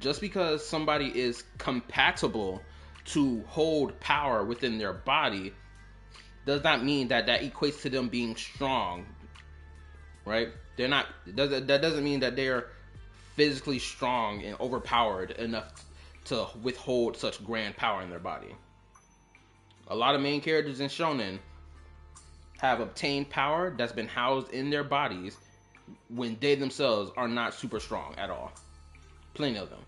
just because somebody is compatible to hold power within their body does not mean that equates to them being strong, right? They're not. That doesn't mean that they're physically strong and overpowered enough to withhold such grand power in their body. A lot of main characters in shonen have obtained power that's been housed in their bodies when they themselves are not super strong at all. Plenty of them.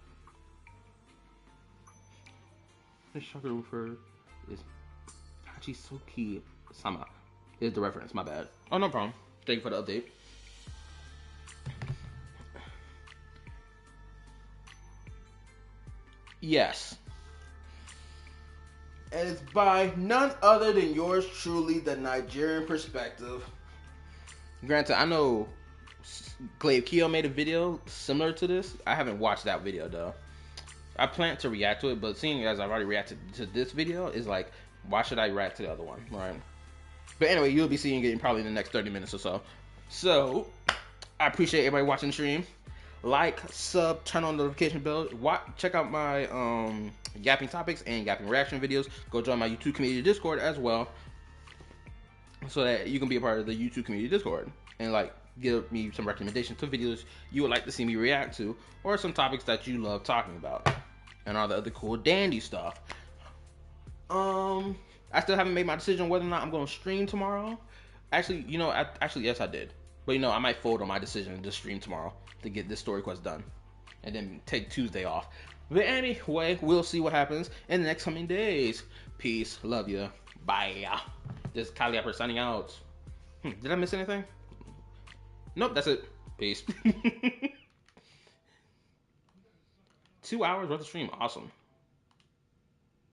The chakra for is Hachisuki Sama. Is the reference, my bad. Oh, no problem. Thank you for the update. Yes. And it's by none other than yours truly, the Nigerian perspective. Granted, I know Glaive Keo made a video similar to this. I haven't watched that video though. I plan to react to it, but seeing as I've already reacted to this video, is like, why should I react to the other one, right? But anyway, you'll be seeing it in probably the next 30 minutes or so. So, I appreciate everybody watching the stream. Like, sub, turn on the notification bell. Check out my yapping topics and yapping reaction videos. Go join my YouTube community Discord as well, so that you can be a part of the YouTube community Discord and like give me some recommendations to videos you would like to see me react to, or some topics that you love talking about, and all the other cool dandy stuff. I still haven't made my decision whether or not I'm going to stream tomorrow. Actually, you know, yes, I did. But you know, I might fold on my decision and just stream tomorrow to get this story quest done, and then take Tuesday off. But anyway, we'll see what happens in the next coming days. Peace, love you, bye. This is Kali Apper signing out. Did I miss anything? Nope, that's it. Peace. 2 hours worth of stream, awesome.